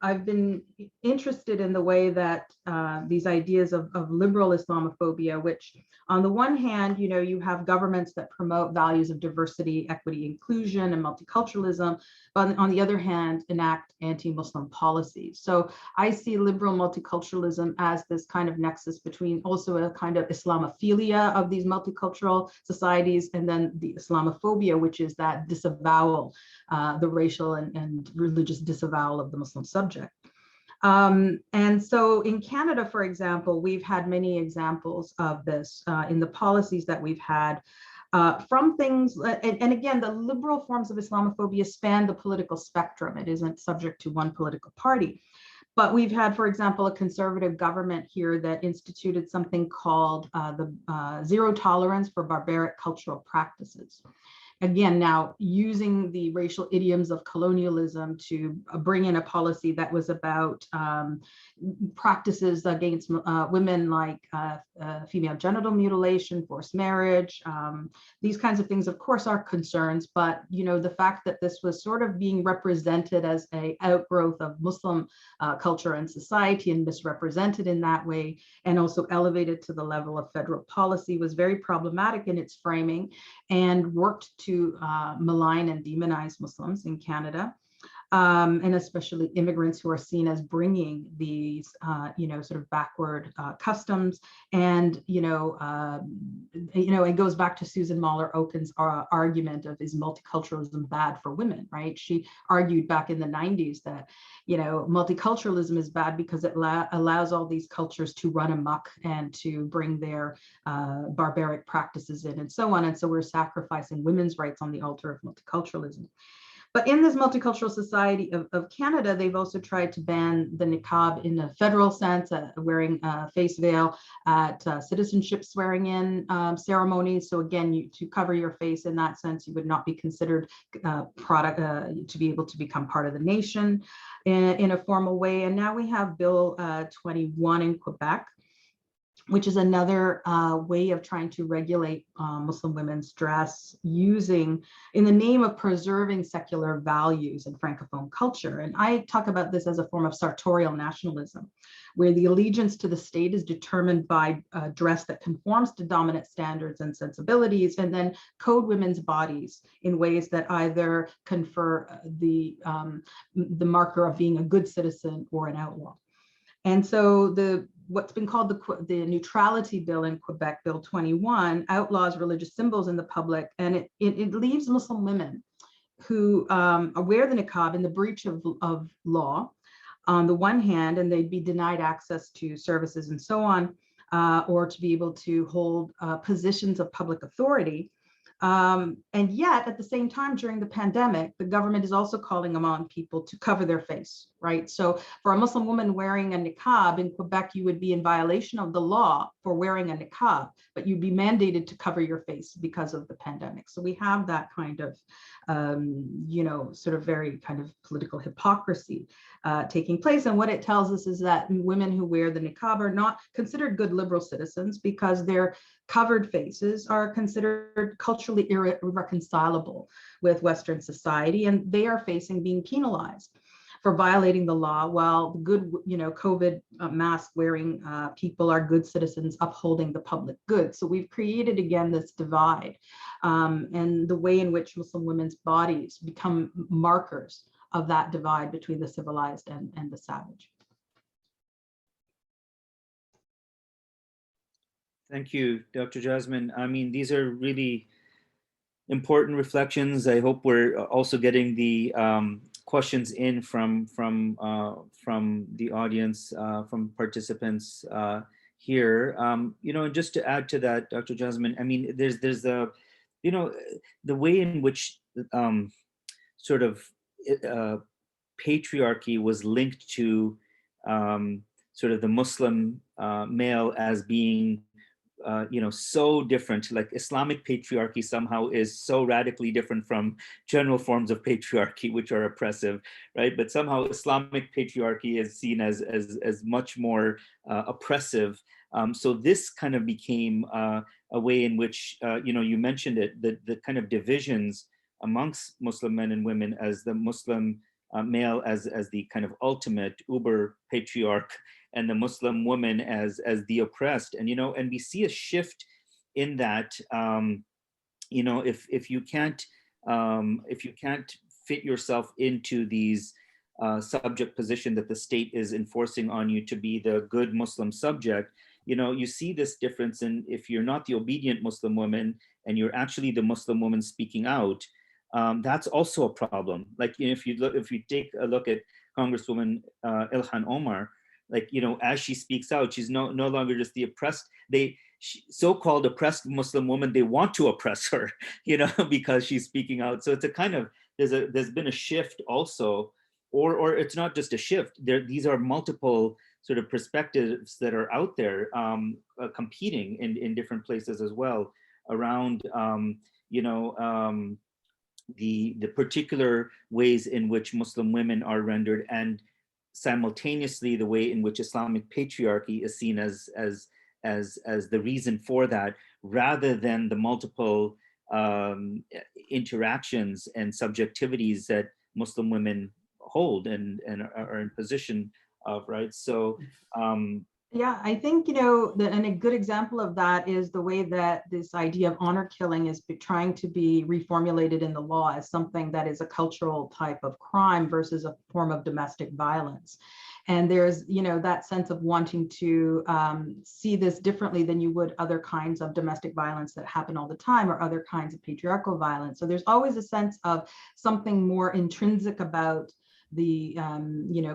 I've been interested in the way that these ideas of liberal Islamophobia, which on the one hand, you have governments that promote values of diversity, equity, inclusion, and multiculturalism, but on the other hand, enact anti-Muslim policies. So I see liberal multiculturalism as this kind of nexus between also a kind of Islamophilia of these multicultural societies, and then the Islamophobia, which is that disavowal, the racial and religious disavowal of the Muslim subject. And so in Canada, for example, we've had many examples of this in the policies that we've had from things, and again, the liberal forms of Islamophobia span the political spectrum. It isn't subject to one political party. But we've had, for example, a conservative government here that instituted something called the zero tolerance for barbaric cultural practices. Again, now using the racial idioms of colonialism to bring in a policy that was about practices against women like female genital mutilation, forced marriage. These kinds of things, of course, are concerns, but the fact that this was sort of being represented as an outgrowth of Muslim culture and society and misrepresented in that way, and also elevated to the level of federal policy, was very problematic in its framing and worked to malign and demonize Muslims in Canada, and especially immigrants who are seen as bringing these, sort of backward customs. And, it goes back to Susan Mahler-Oken's argument of, is multiculturalism bad for women, right? She argued back in the 90s that, multiculturalism is bad because it allows all these cultures to run amok and to bring their barbaric practices in and so on. And so we're sacrificing women's rights on the altar of multiculturalism. But in this multicultural society of Canada, they've also tried to ban the niqab in a federal sense, wearing a face veil at citizenship swearing in ceremonies. So again, to cover your face in that sense, you would not be considered to be able to become part of the nation in a formal way. And now we have Bill 21 in Quebec, which is another way of trying to regulate Muslim women's dress, in the name of preserving secular values and Francophone culture. And I talk about this as a form of sartorial nationalism, where the allegiance to the state is determined by a dress that conforms to dominant standards and sensibilities, and then code women's bodies in ways that either confer the marker of being a good citizen or an outlaw. And so what's been called the neutrality bill in Quebec, Bill 21, outlaws religious symbols in the public, and it leaves Muslim women who wear the niqab in the breach of law on the one hand, and they'd be denied access to services and so on, or to be able to hold positions of public authority. And yet, at the same time, during the pandemic, the government is also calling on people to cover their face, right? So for a Muslim woman wearing a niqab in Quebec, you would be in violation of the law for wearing a niqab, but you'd be mandated to cover your face because of the pandemic. So we have that kind of, sort of very kind of political hypocrisy taking place. And what it tells us is that women who wear the niqab are not considered good liberal citizens because their covered faces are considered culturally irreconcilable with Western society, and they are facing being penalized for violating the law, while the good, COVID mask wearing people are good citizens upholding the public good. So we've created again this divide, and the way in which Muslim women's bodies become markers of that divide between the civilized and the savage. Thank you, Dr. Jasmin. I mean, these are really important reflections. I hope we're also getting the questions in from the audience, from participants here. Just to add to that, Dr. Jasmin, I mean, there's the way in which sort of patriarchy was linked to sort of the Muslim male as being so different. Like Islamic patriarchy somehow is so radically different from general forms of patriarchy, which are oppressive, right? But somehow Islamic patriarchy is seen as much more oppressive. So this kind of became a way in which, you mentioned it, the kind of divisions amongst Muslim men and women as the Muslim male as the kind of ultimate uber patriarch, and the Muslim woman as the oppressed. And and we see a shift in that. If you can't fit yourself into these subject position that the state is enforcing on you to be the good Muslim subject, you see this difference in if you're not the obedient Muslim woman and you're actually the Muslim woman speaking out. That's also a problem. Like if you take a look at Congresswoman Ilhan Omar, like as she speaks out, she's no longer just the oppressed. So-called oppressed Muslim woman, they want to oppress her, because she's speaking out. So it's a kind of there's been a shift also, or it's not just a shift. These are multiple sort of perspectives that are out there competing in different places as well around the particular ways in which Muslim women are rendered, and simultaneously the way in which Islamic patriarchy is seen as the reason for that, rather than the multiple interactions and subjectivities that Muslim women hold and are in position of, right? So yeah, I think, and a good example of that is the way that this idea of honor killing is trying to be reformulated in the law as something that is a cultural type of crime versus a form of domestic violence. And there's, that sense of wanting to see this differently than you would other kinds of domestic violence that happen all the time, or other kinds of patriarchal violence. So there's always a sense of something more intrinsic about the,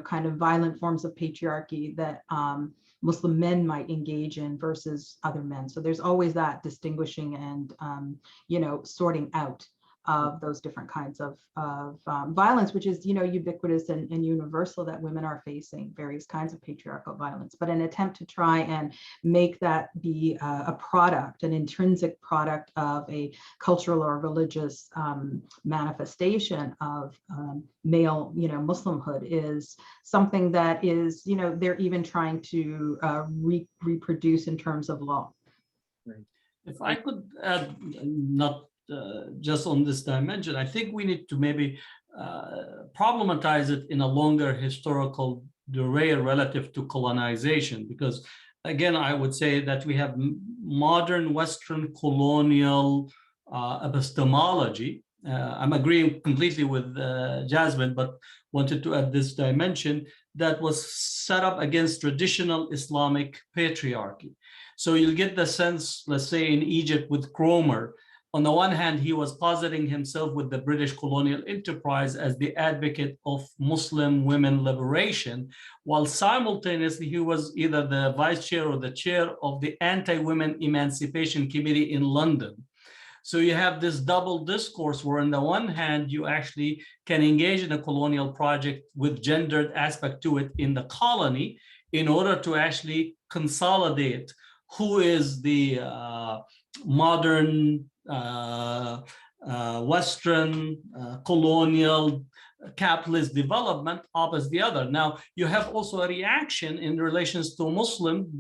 kind of violent forms of patriarchy that Muslim men might engage in versus other men. So there's always that distinguishing and, sorting out of those different kinds of violence, which is, ubiquitous and universal, that women are facing various kinds of patriarchal violence. But an attempt to try and make that be a product, an intrinsic product of a cultural or religious manifestation of male, Muslimhood is something that is, they're even trying to reproduce in terms of law. Right. If I could add, not just on this dimension, I think we need to maybe problematize it in a longer historical derail relative to colonization, because again, I would say that we have modern Western colonial epistemology. I'm agreeing completely with Jasmin, but wanted to add this dimension that was set up against traditional Islamic patriarchy. So you'll get the sense, let's say in Egypt with Cromer, on the one hand, he was positing himself with the British colonial enterprise as the advocate of Muslim women liberation, while simultaneously he was either the vice chair or the chair of the Anti-Women Emancipation Committee in London. So you have this double discourse where on the one hand, you actually can engage in a colonial project with gendered aspect to it in the colony in order to actually consolidate who is the modern Western colonial capitalist development opposite the other. Now, you have also a reaction in relations to Muslim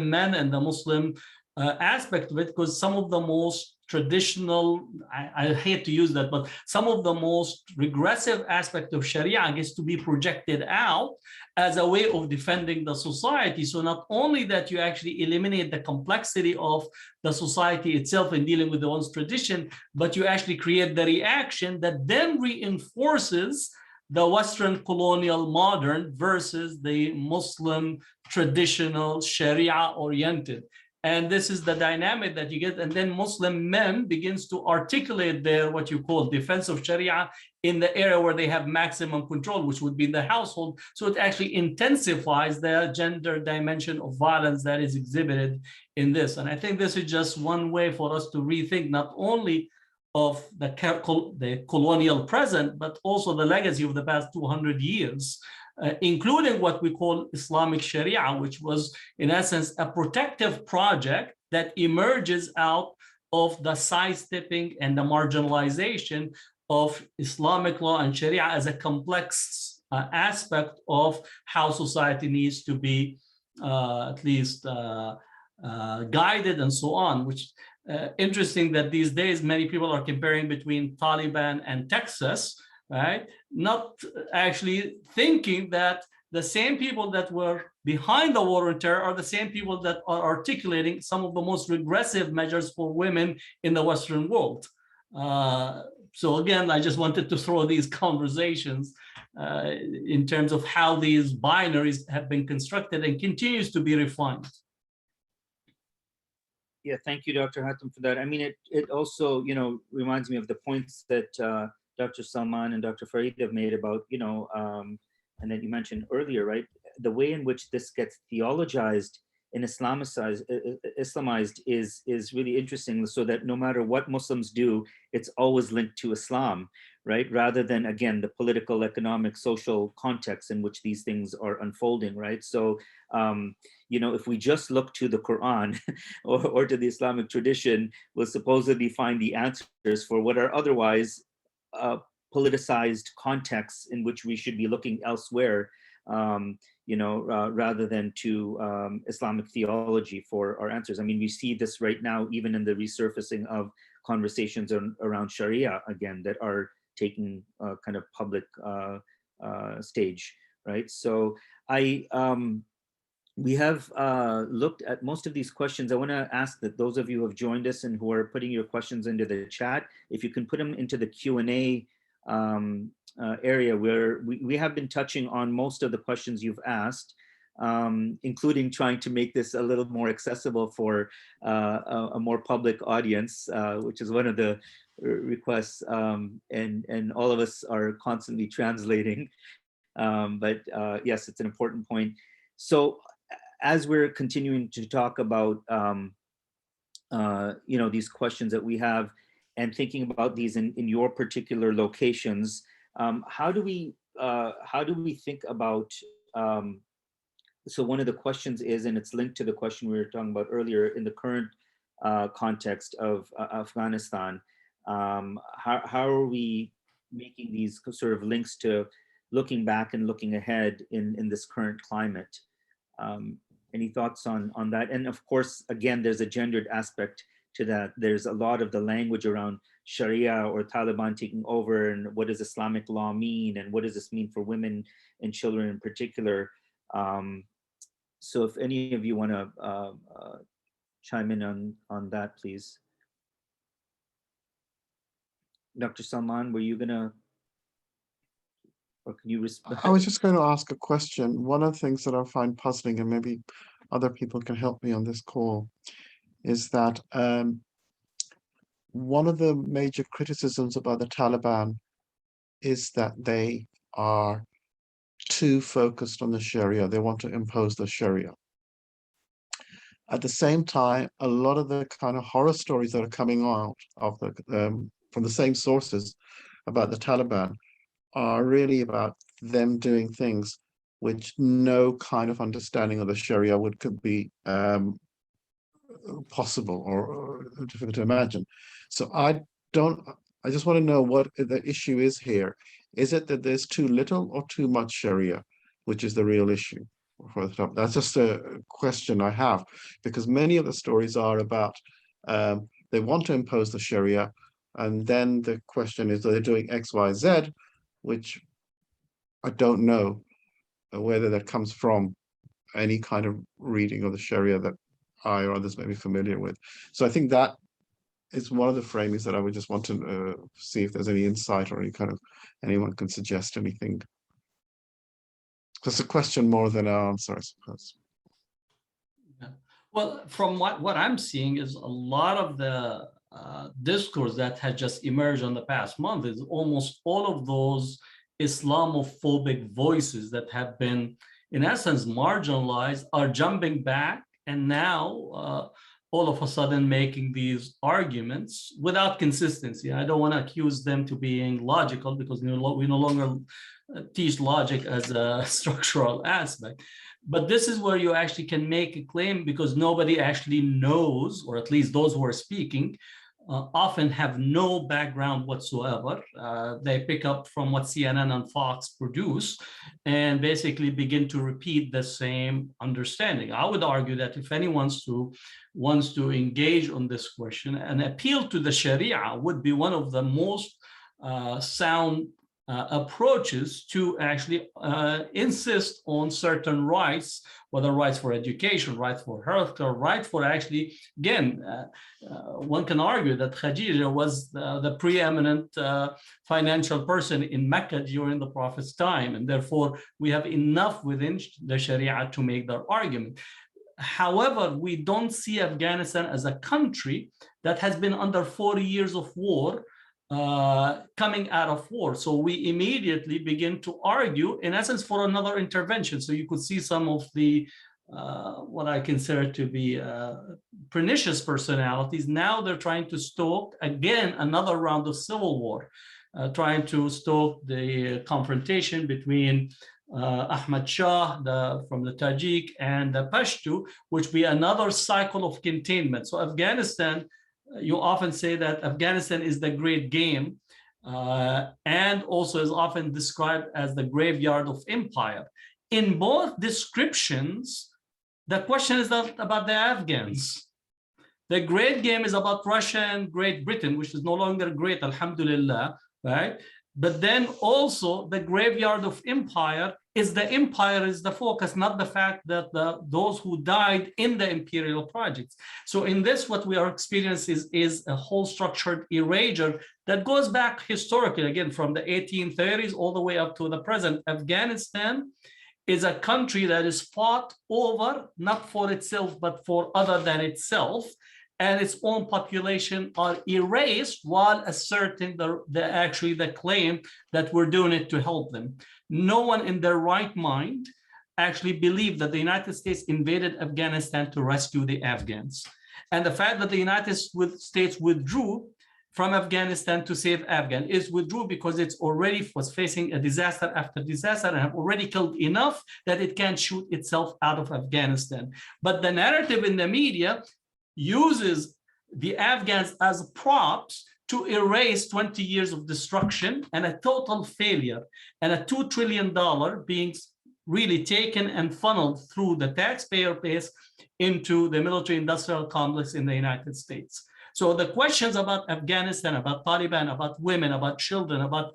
men and the Muslim aspect of it, because some of the most traditional, I hate to use that, but some of the most regressive aspect of Sharia gets to be projected out as a way of defending the society. So not only that you actually eliminate the complexity of the society itself in dealing with the one's tradition, but you actually create the reaction that then reinforces the Western colonial modern versus the Muslim traditional Sharia oriented. And this is the dynamic that you get. And then Muslim men begins to articulate their what you call defense of Sharia in the area where they have maximum control, which would be in the household. So it actually intensifies the gender dimension of violence that is exhibited in this. And I think this is just one way for us to rethink not only of the colonial present, but also the legacy of the past 200 years, including what we call Islamic Sharia, which was in essence a protective project that emerges out of the sidestepping and the marginalization of Islamic law and Sharia as a complex aspect of how society needs to be at least guided and so on, which interesting that these days many people are comparing between Taliban and Texas, right? Not actually thinking that the same people that were behind the war on terror are the same people that are articulating some of the most regressive measures for women in the Western world. So again, I just wanted to throw these conversations in terms of how these binaries have been constructed and continues to be refined. Yeah, thank you, Dr. Hatem, for that. I mean, it also, reminds me of the points that Dr. Salman and Dr. Farid have made about, and that you mentioned earlier, right? The way in which this gets theologized and Islamized is really interesting, so that no matter what Muslims do, it's always linked to Islam, right? Rather than, again, the political, economic, social context in which these things are unfolding, right? So, if we just look to the Quran or to the Islamic tradition, we'll supposedly find the answers for what are otherwise politicized contexts in which we should be looking elsewhere, rather than to Islamic theology for our answers. I mean, we see this right now, even in the resurfacing of conversations around Sharia, again, that are taking kind of public stage, right? So we have looked at most of these questions. I want to ask that those of you who have joined us and who are putting your questions into the chat, if you can put them into the Q&A area, where we have been touching on most of the questions you've asked, including trying to make this a little more accessible for a more public audience, which is one of the requests, and all of us are constantly translating. But yes, it's an important point. So as we're continuing to talk about these questions that we have, and thinking about these in your particular locations, how do we think about, so one of the questions is, and it's linked to the question we were talking about earlier, in the current context of Afghanistan, how are we making these sort of links to looking back and looking ahead in this current climate? Any thoughts on that? And of course, again, there's a gendered aspect to that. There's a lot of the language around Sharia or Taliban taking over, and what does Islamic law mean, and what does this mean for women and children in particular? So if any of you want to chime in on that, please. Dr. Salman, were you gonna, or can you respond? I was just going to ask a question. One of the things that I find puzzling, and maybe other people can help me on this call, is that one of the major criticisms about the Taliban is that they are too focused on the Sharia. They want to impose the Sharia. At the same time, a lot of the kind of horror stories that are coming out of from the same sources about the Taliban are really about them doing things which no kind of understanding of the Sharia could be possible or difficult to imagine. So I just want to know what the issue is here. Is it that there's too little or too much Sharia, which is the real issue? That's just a question I have, because many of the stories are about they want to impose the Sharia, and then the question is, are they doing X, Y, Z, which I don't know whether that comes from any kind of reading of the Sharia that I or others may be familiar with. So I think that is one of the framings that I would just want to see if there's any insight or any kind of, anyone can suggest anything. It's a question more than an answer, I suppose. Yeah. Well, from what I'm seeing is a lot of the discourse that has just emerged in the past month is almost all of those Islamophobic voices that have been, in essence, marginalized are jumping back and now all of a sudden making these arguments without consistency. I don't want to accuse them to being logical, because we no longer teach logic as a structural aspect. But this is where you actually can make a claim, because nobody actually knows, or at least those who are speaking, often have no background whatsoever. They pick up from what CNN and Fox produce and basically begin to repeat the same understanding. I would argue that if anyone wants to engage on this question, an appeal to the Sharia would be one of the most sound approaches to actually insist on certain rights, whether rights for education, rights for healthcare, right for actually, again, one can argue that Khadija was the preeminent financial person in Mecca during the Prophet's time, and therefore we have enough within the Sharia to make their argument. However, we don't see Afghanistan as a country that has been under 40 years of war, coming out of war. So we immediately begin to argue, in essence, for another intervention. So you could see some of the, what I consider to be pernicious personalities. Now they're trying to stoke, again, another round of civil war, trying to stoke the confrontation between Ahmad Shah from the Tajik and the Pashto, which be another cycle of containment. So Afghanistan, you often say that Afghanistan is the great game, and also is often described as the graveyard of empire. In both descriptions, the question is not about the Afghans. The great game is about Russia and Great Britain, which is no longer great, alhamdulillah, right? But then also the graveyard of empire is the focus, not the fact that those who died in the imperial projects. So in this, what we are experiencing is a whole structured erasure that goes back historically, again, from the 1830s all the way up to the present. Afghanistan is a country that is fought over, not for itself, but for other than itself, and its own population are erased while asserting the claim that we're doing it to help them. No one in their right mind actually believed that the United States invaded Afghanistan to rescue the Afghans. And the fact that the United States withdrew from Afghanistan to save Afghan is withdrew because it's already was facing a disaster after disaster and have already killed enough that it can't shoot itself out of Afghanistan. But the narrative in the media uses the Afghans as props to erase 20 years of destruction and a total failure, and a $2 trillion being really taken and funneled through the taxpayer base into the military-industrial complex in the United States. So the questions about Afghanistan, about Taliban, about women, about children, about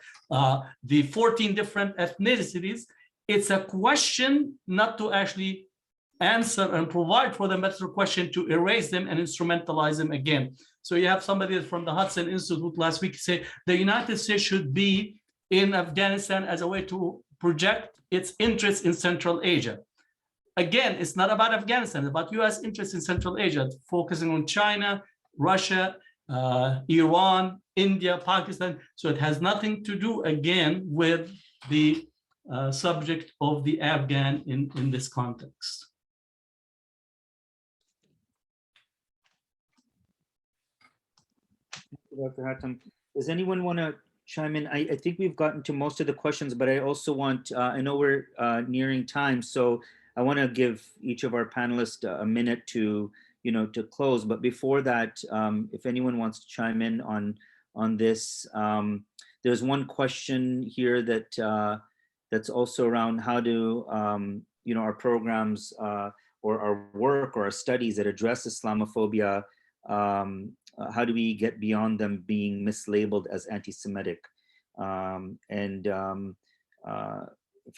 the 14 different ethnicities, it's a question not to actually answer and provide for them, but it's a question to erase them and instrumentalize them again. So you have somebody from the Hudson Institute last week say the United States should be in Afghanistan as a way to project its interests in Central Asia. Again, it's not about Afghanistan, it's about US interests in Central Asia, focusing on China, Russia, Iran, India, Pakistan. So it has nothing to do, again, with the subject of the Afghan in this context. Dr. Hatem, does anyone want to chime in? I think we've gotten to most of the questions, but I also want, I know we're nearing time, so I want to give each of our panelists a minute to, to close. But before that, if anyone wants to chime in on this, there's one question here that that's also around how do, our programs or our work or our studies that address Islamophobia, how do we get beyond them being mislabeled as anti-Semitic? If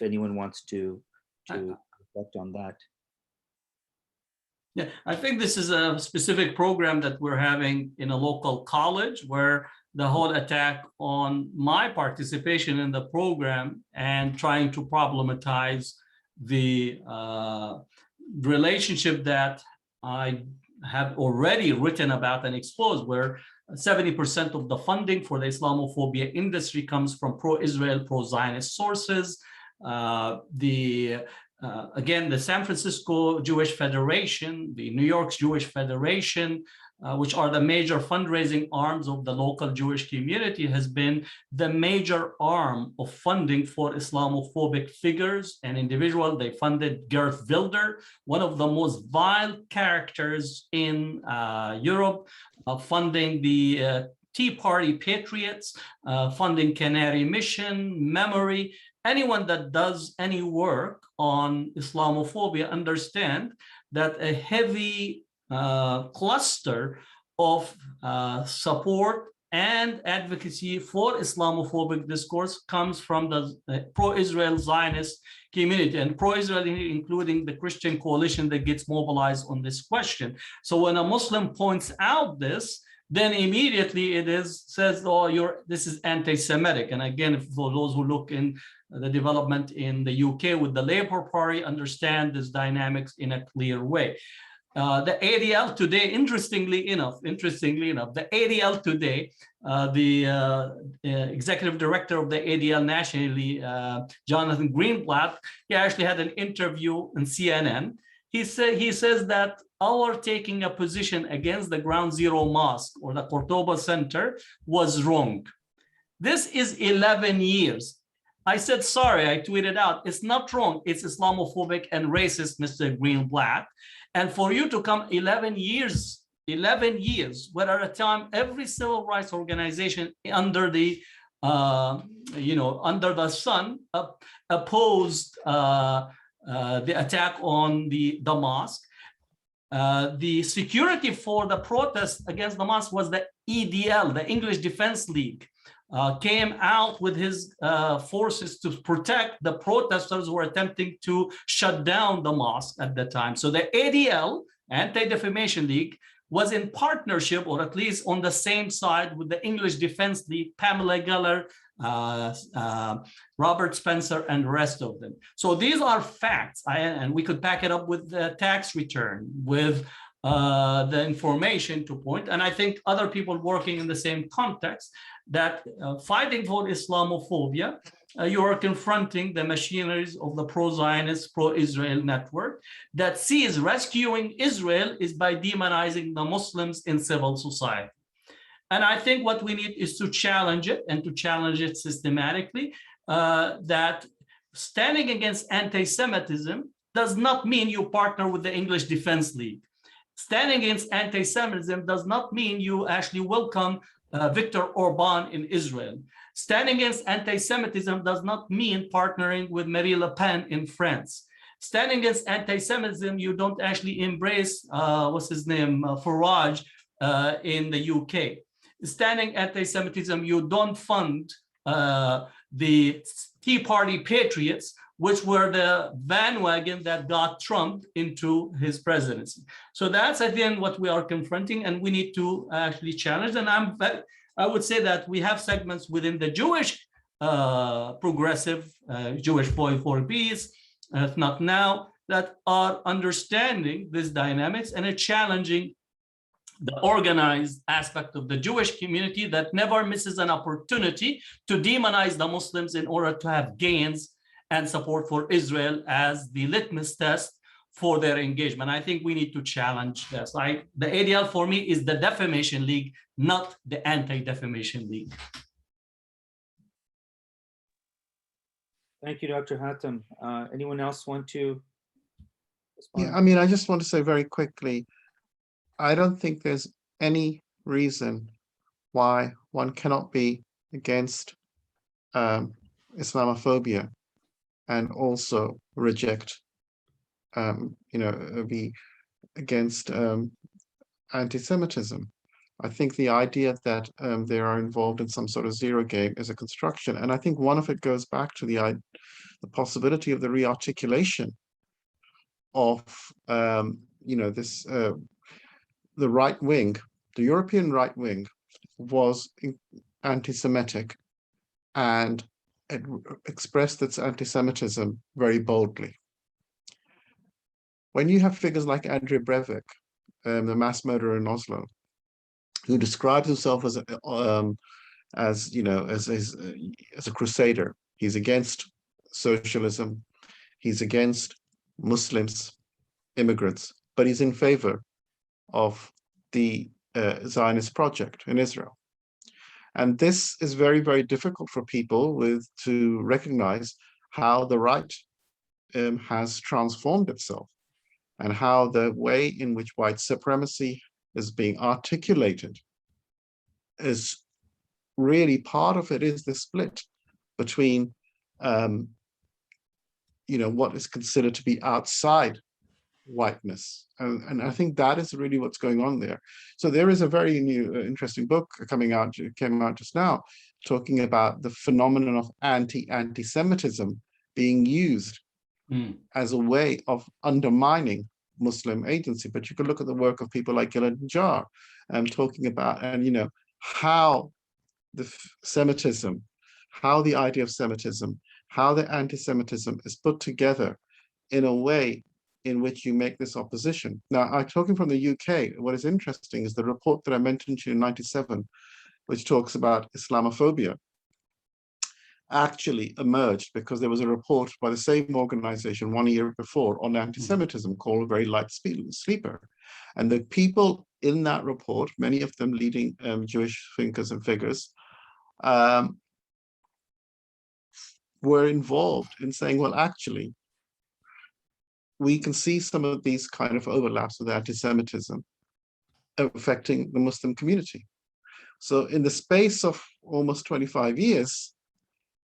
anyone wants to reflect on that. Yeah, I think this is a specific program that we're having in a local college where the whole attack on my participation in the program and trying to problematize the relationship that I have already written about and exposed, where 70% of the funding for the Islamophobia industry comes from pro-Israel, pro-Zionist sources. The again, the San Francisco Jewish Federation, the New York Jewish Federation, which are the major fundraising arms of the local Jewish community, has been the major arm of funding for Islamophobic figures and individuals. They funded Geert Wilder, one of the most vile characters in Europe, funding the Tea Party patriots, funding Canary Mission, Memory. Anyone that does any work on Islamophobia understand that a heavy cluster of support and advocacy for Islamophobic discourse comes from the pro-Israel Zionist community, and pro-Israel including the Christian coalition that gets mobilized on this question. So when a Muslim points out this, then immediately it says, oh, this is anti-Semitic. And again, for those who look in the development in the UK with the Labour Party, understand this dynamics in a clear way. The ADL today, interestingly enough, the ADL today, the executive director of the ADL nationally, Jonathan Greenblatt, he actually had an interview on CNN. He says that our taking a position against the Ground Zero Mosque or the Cordoba Center was wrong. This is 11 years. I said, sorry, I tweeted out, it's not wrong, it's Islamophobic and racist, Mr. Greenblatt. And for you to come 11 years, where at a time every civil rights organization under the under the sun opposed the attack on the mosque. The security for the protest against the mosque was the EDL, the English Defense League, came out with his forces to protect the protesters who were attempting to shut down the mosque at the time. So the ADL, Anti-Defamation League, was in partnership, or at least on the same side with the English Defense League, Pamela Geller, Robert Spencer, and the rest of them. So these are facts, and we could back it up with the tax return, with the information to point. And I think other people working in the same context, that fighting for Islamophobia, you are confronting the machineries of the pro-Zionist, pro-Israel network that sees rescuing Israel is by demonizing the Muslims in civil society. And I think what we need is to challenge it, and to challenge it systematically, that standing against anti-Semitism does not mean you partner with the English Defense League. Standing against anti-Semitism does not mean you actually welcome Viktor Orban in Israel. Standing against anti-Semitism does not mean partnering with Marine Le Pen in France. Standing against anti-Semitism, you don't actually embrace, Farage in the UK. Standing anti-Semitism, you don't fund the Tea Party patriots, which were the bandwagon that got Trump into his presidency. So that's, at the end, what we are confronting, and we need to actually challenge. And I would say that we have segments within the Jewish progressive, Jewish Boy for Peace, if not now, that are understanding this dynamics and are challenging the organized aspect of the Jewish community that never misses an opportunity to demonize the Muslims in order to have gains and support for Israel as the litmus test for their engagement. I think we need to challenge this. The ADL for me is the Defamation League, not the Anti-Defamation League. Thank you, Dr. Hatem. Anyone else want to respond? Yeah, I mean, I just want to say very quickly, I don't think there's any reason why one cannot be against Islamophobia and also reject, be against anti-Semitism. I think the idea that they are involved in some sort of zero game is a construction. And I think one of it goes back to the possibility of the rearticulation of, the right wing, the European right wing was anti-Semitic, and it expressed its anti-Semitism very boldly. When you have figures like Andrej Breivik, the mass murderer in Oslo, who describes himself as a crusader, he's against socialism, he's against Muslims, immigrants, but he's in favor of the Zionist project in Israel. And this is very, very difficult for people to recognize how the right has transformed itself, and how the way in which white supremacy is being articulated is really part of it is the split between what is considered to be outside whiteness. And I think that is really what's going on there. So there is a very new, interesting book came out just now, talking about the phenomenon of anti-Semitism being used as a way of undermining Muslim agency. But you can look at the work of people like Gilad Jar, talking about, how the Semitism, how the idea of Semitism, how the anti-Semitism is put together in a way in which you make this opposition. Now, I'm talking from the UK. What is interesting is the report that I mentioned to you in '97, which talks about Islamophobia, actually emerged because there was a report by the same organization 1 year before on anti-Semitism called Very Light Sleeper. And the people in that report, many of them leading Jewish thinkers and figures, were involved in saying, well, actually, we can see some of these kind of overlaps with anti-Semitism affecting the Muslim community. So in the space of almost 25 years,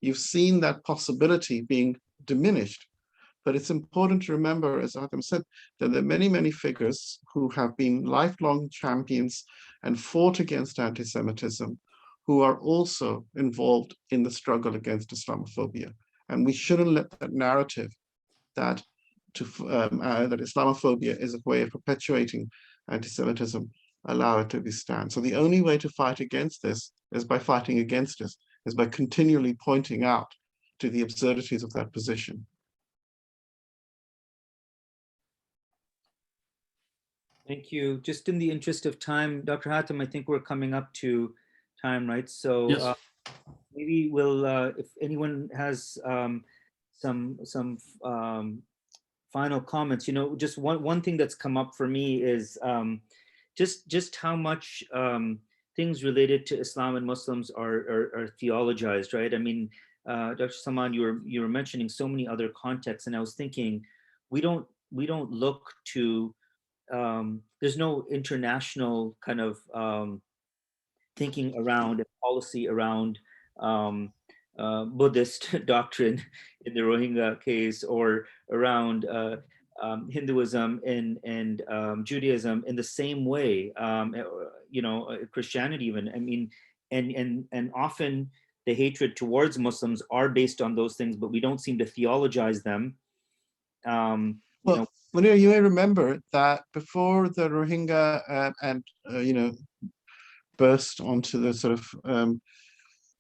you've seen that possibility being diminished. But it's important to remember, as Hatem said, that there are many, many figures who have been lifelong champions and fought against anti-Semitism, who are also involved in the struggle against Islamophobia. And we shouldn't let that narrative that Islamophobia is a way of perpetuating anti-Semitism allow it to stand. So the only way to fight against this is by fighting against it, is by continually pointing out to the absurdities of that position. Thank you. Just in the interest of time, Dr. Hatem, I think we're coming up to time, right? So Yes. maybe we'll, if anyone has some final comments, just one thing that's come up for me is just how much things related to Islam and Muslims are theologized, right? I mean, Dr. Salman, you were mentioning so many other contexts, and I was thinking, we don't look to, there's no international kind of thinking around and policy around Buddhist doctrine in the Rohingya case, or around Hinduism and Judaism in the same way, Christianity even. I mean, and often the hatred towards Muslims are based on those things, but we don't seem to theologize them. Well, Munir, you may remember that before the Rohingya burst onto the sort of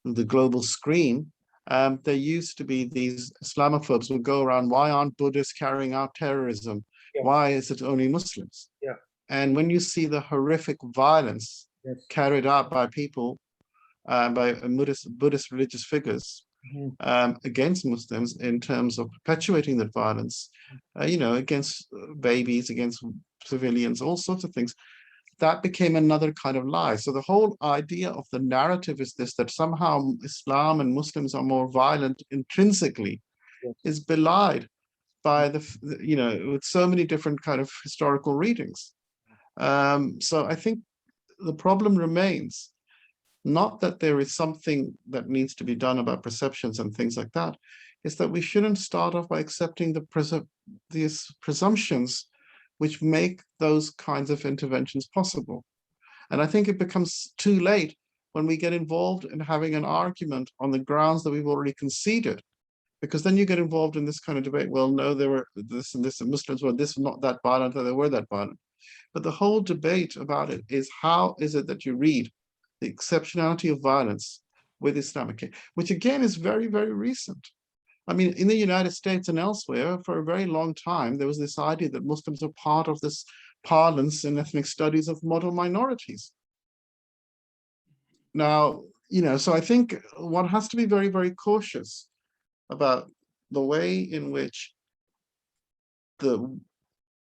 the global screen, there used to be these Islamophobes would go around, why aren't Buddhists carrying out terrorism? Yeah. Why is it only Muslims? Yeah. And when you see the horrific violence carried out by people, by Buddhist religious figures, against Muslims in terms of perpetuating that violence, against babies, against civilians, all sorts of things, that became another kind of lie. So the whole idea of the narrative is this, that somehow Islam and Muslims are more violent intrinsically, is belied by with so many different kind of historical readings. So I think the problem remains not that there is something that needs to be done about perceptions and things like that, is that we shouldn't start off by accepting these presumptions which make those kinds of interventions possible. And I think it becomes too late when we get involved in having an argument on the grounds that we've already conceded, because then you get involved in this kind of debate. Well, no, there were this and this, and Muslims were this, not that violent, or they were that violent. But the whole debate about it is, how is it that you read the exceptionality of violence with Islamic, which again is very, very recent. I mean, in the United States and elsewhere, for a very long time, there was this idea that Muslims are part of this parlance in ethnic studies of model minorities. Now, so I think one has to be very, very cautious about the way in which the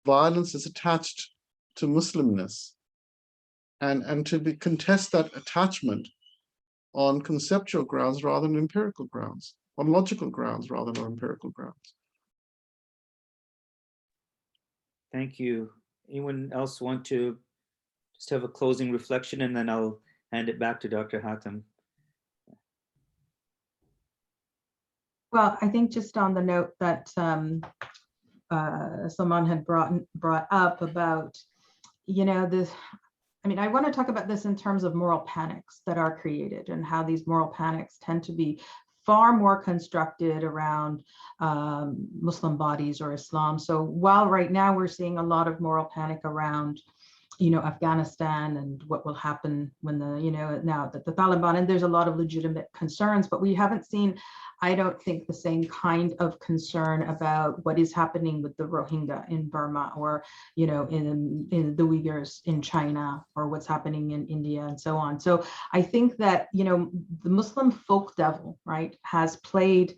violence is attached to Muslimness, and to contest that attachment on conceptual grounds rather than empirical grounds, on logical grounds rather than empirical grounds. Thank you. Anyone else want to just have a closing reflection, and then I'll hand it back to Dr. Hatem. Well, I think just on the note that Salman had brought up about, you know, this, I mean, I want to talk about this in terms of moral panics that are created and how these moral panics tend to be far more constructed around Muslim bodies or Islam. So while right now we're seeing a lot of moral panic around, you know, Afghanistan and what will happen when the, you know, now that the Taliban, and there's a lot of legitimate concerns, but we haven't seen, I don't think, the same kind of concern about what is happening with the Rohingya in Burma, or, you know, in the Uyghurs in China, or what's happening in India and so on. So I think that, you know, the Muslim folk devil, right, has played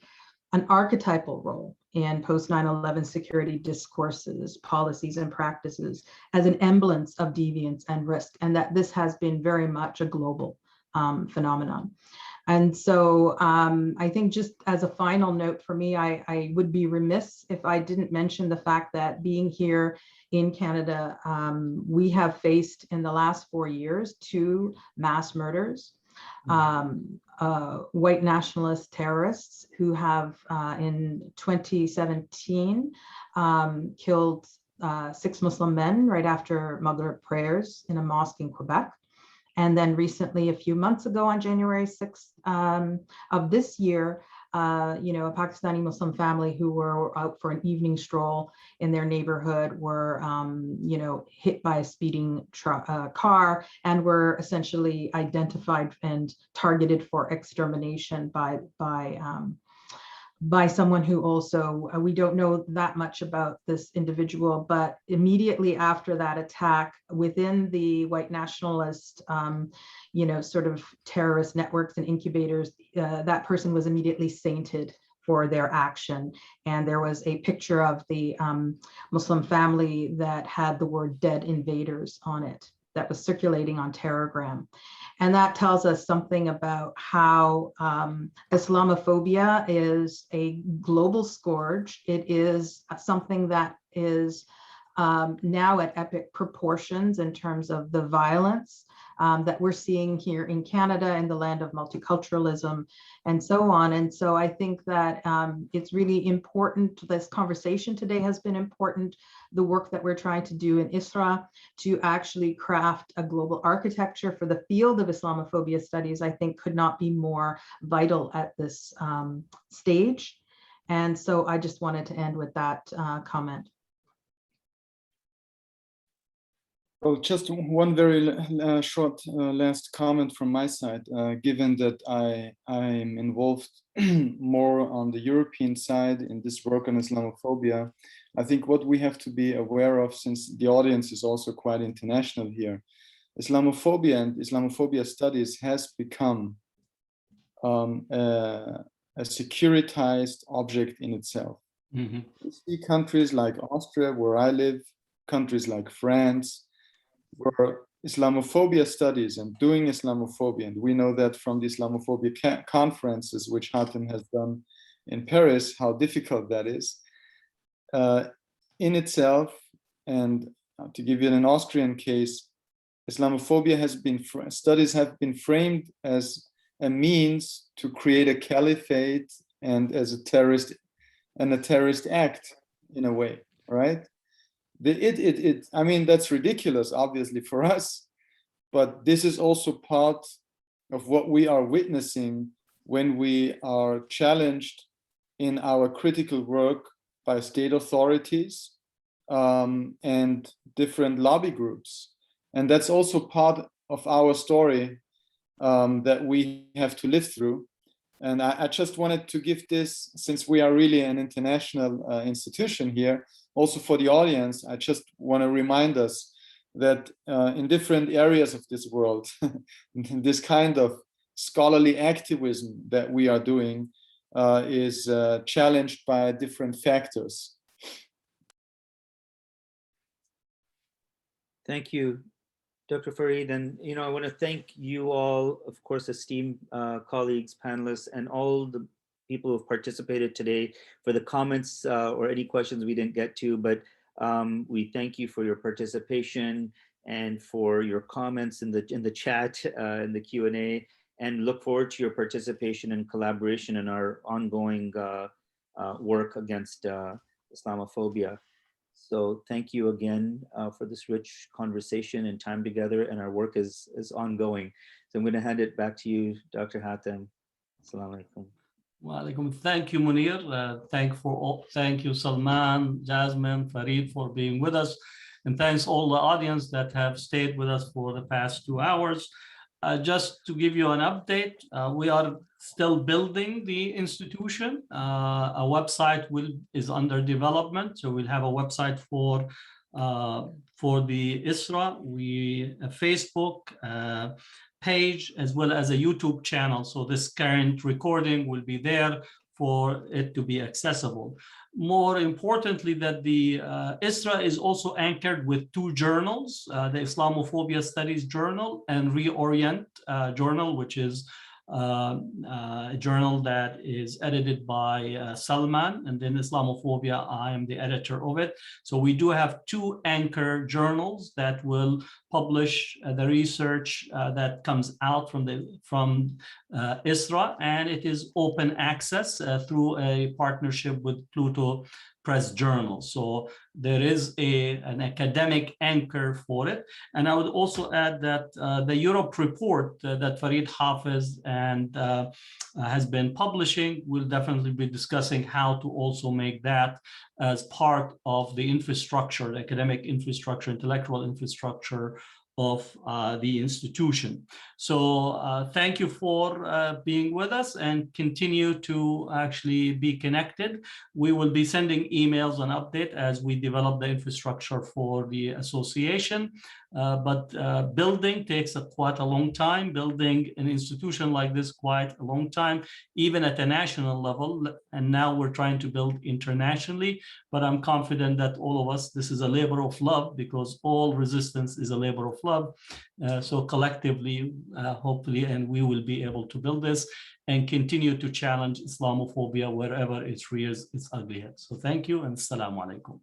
an archetypal role in post 9/11 security discourses, policies, and practices as an semblance of deviance and risk, and that this has been very much a global phenomenon. And so I think, just as a final note for me, I would be remiss if I didn't mention the fact that being here in Canada, we have faced in the last 4 years 2 mass murders. White nationalist terrorists who have in 2017 killed 6 Muslim men right after Maghrib prayers in a mosque in Quebec. And then recently, a few months ago, on January 6th of this year, you know, a Pakistani Muslim family who were out for an evening stroll in their neighborhood were, you know, hit by a speeding car, and were essentially identified and targeted for extermination by someone who also, we don't know that much about this individual, but immediately after that attack, within the white nationalist, you know, sort of terrorist networks and incubators, that person was immediately sainted for their action. And there was a picture of the Muslim family that had the word "dead invaders" on it, that was circulating on Telegram. And that tells us something about how Islamophobia is a global scourge. It is something that is now at epic proportions in terms of the violence that we're seeing here in Canada, in the land of multiculturalism, and so on. And so I think that it's really important. This conversation today has been important. The work that we're trying to do in ISRA to actually craft a global architecture for the field of Islamophobia studies, I think, could not be more vital at this stage. And so I just wanted to end with that comment. Well, just one very short last comment from my side. Given that I'm involved more on the European side in this work on Islamophobia, I think what we have to be aware of, since the audience is also quite international here, Islamophobia and Islamophobia studies has become a securitized object in itself. Mm-hmm. We see countries like Austria, where I live, countries like France, where Islamophobia studies and doing Islamophobia, and we know that from the Islamophobia conferences which Hatem has done in Paris, how difficult that is in itself. And to give you an Austrian case, Islamophobia has been, studies have been framed as a means to create a caliphate and as a terrorist act in a way, right? I mean, that's ridiculous, obviously, for us, but this is also part of what we are witnessing when we are challenged in our critical work by state authorities and different lobby groups. And that's also part of our story that we have to live through. And I just wanted to give this, since we are really an international institution here, also for the audience, I just want to remind us that in different areas of this world, this kind of scholarly activism that we are doing is challenged by different factors. Thank you, Dr. Farid. And, I want to thank you all, of course, esteemed colleagues, panelists, and all the people who have participated today for the comments or any questions we didn't get to, but we thank you for your participation and for your comments in the chat, in the Q&A, and look forward to your participation and collaboration in our ongoing work against Islamophobia. So thank you again for this rich conversation and time together, and our work is ongoing. So I'm going to hand it back to you, Dr. Hatem. Assalamu alaikum. Walaikum. Thank you, Munir. Thank you, Salman, Jasmin, Farid, for being with us. And thanks all the audience that have stayed with us for the past 2 hours. Just to give you an update, we are still building the institution. A website is under development, so we'll have a website for the ISRA, a Facebook page, as well as a YouTube channel. So this current recording will be there for it to be accessible. More importantly, that the ISRA is also anchored with 2 journals, the Islamophobia Studies Journal and Reorient Journal, which is a journal that is edited by Salman, and then Islamophobia, I am the editor of it. So we do have 2 anchor journals that will publish the research that comes out from ISRA, and it is open access through a partnership with Pluto Press Journal. So there is an academic anchor for it. And I would also add that the Europe report that Farid Hafez and has been publishing, will definitely be discussing how to also make that as part of the infrastructure, the academic infrastructure, intellectual infrastructure of the institution. So thank you for being with us, and continue to actually be connected. We will be sending emails and update as we develop the infrastructure for the association. But building takes quite a long time. Building an institution like this quite a long time, even at a national level. And now we're trying to build internationally. But I'm confident that all of us, this is a labor of love, because all resistance is a labor of love. So collectively, hopefully, and we will be able to build this and continue to challenge Islamophobia wherever it rears its ugly head. So thank you, and assalamu alaikum.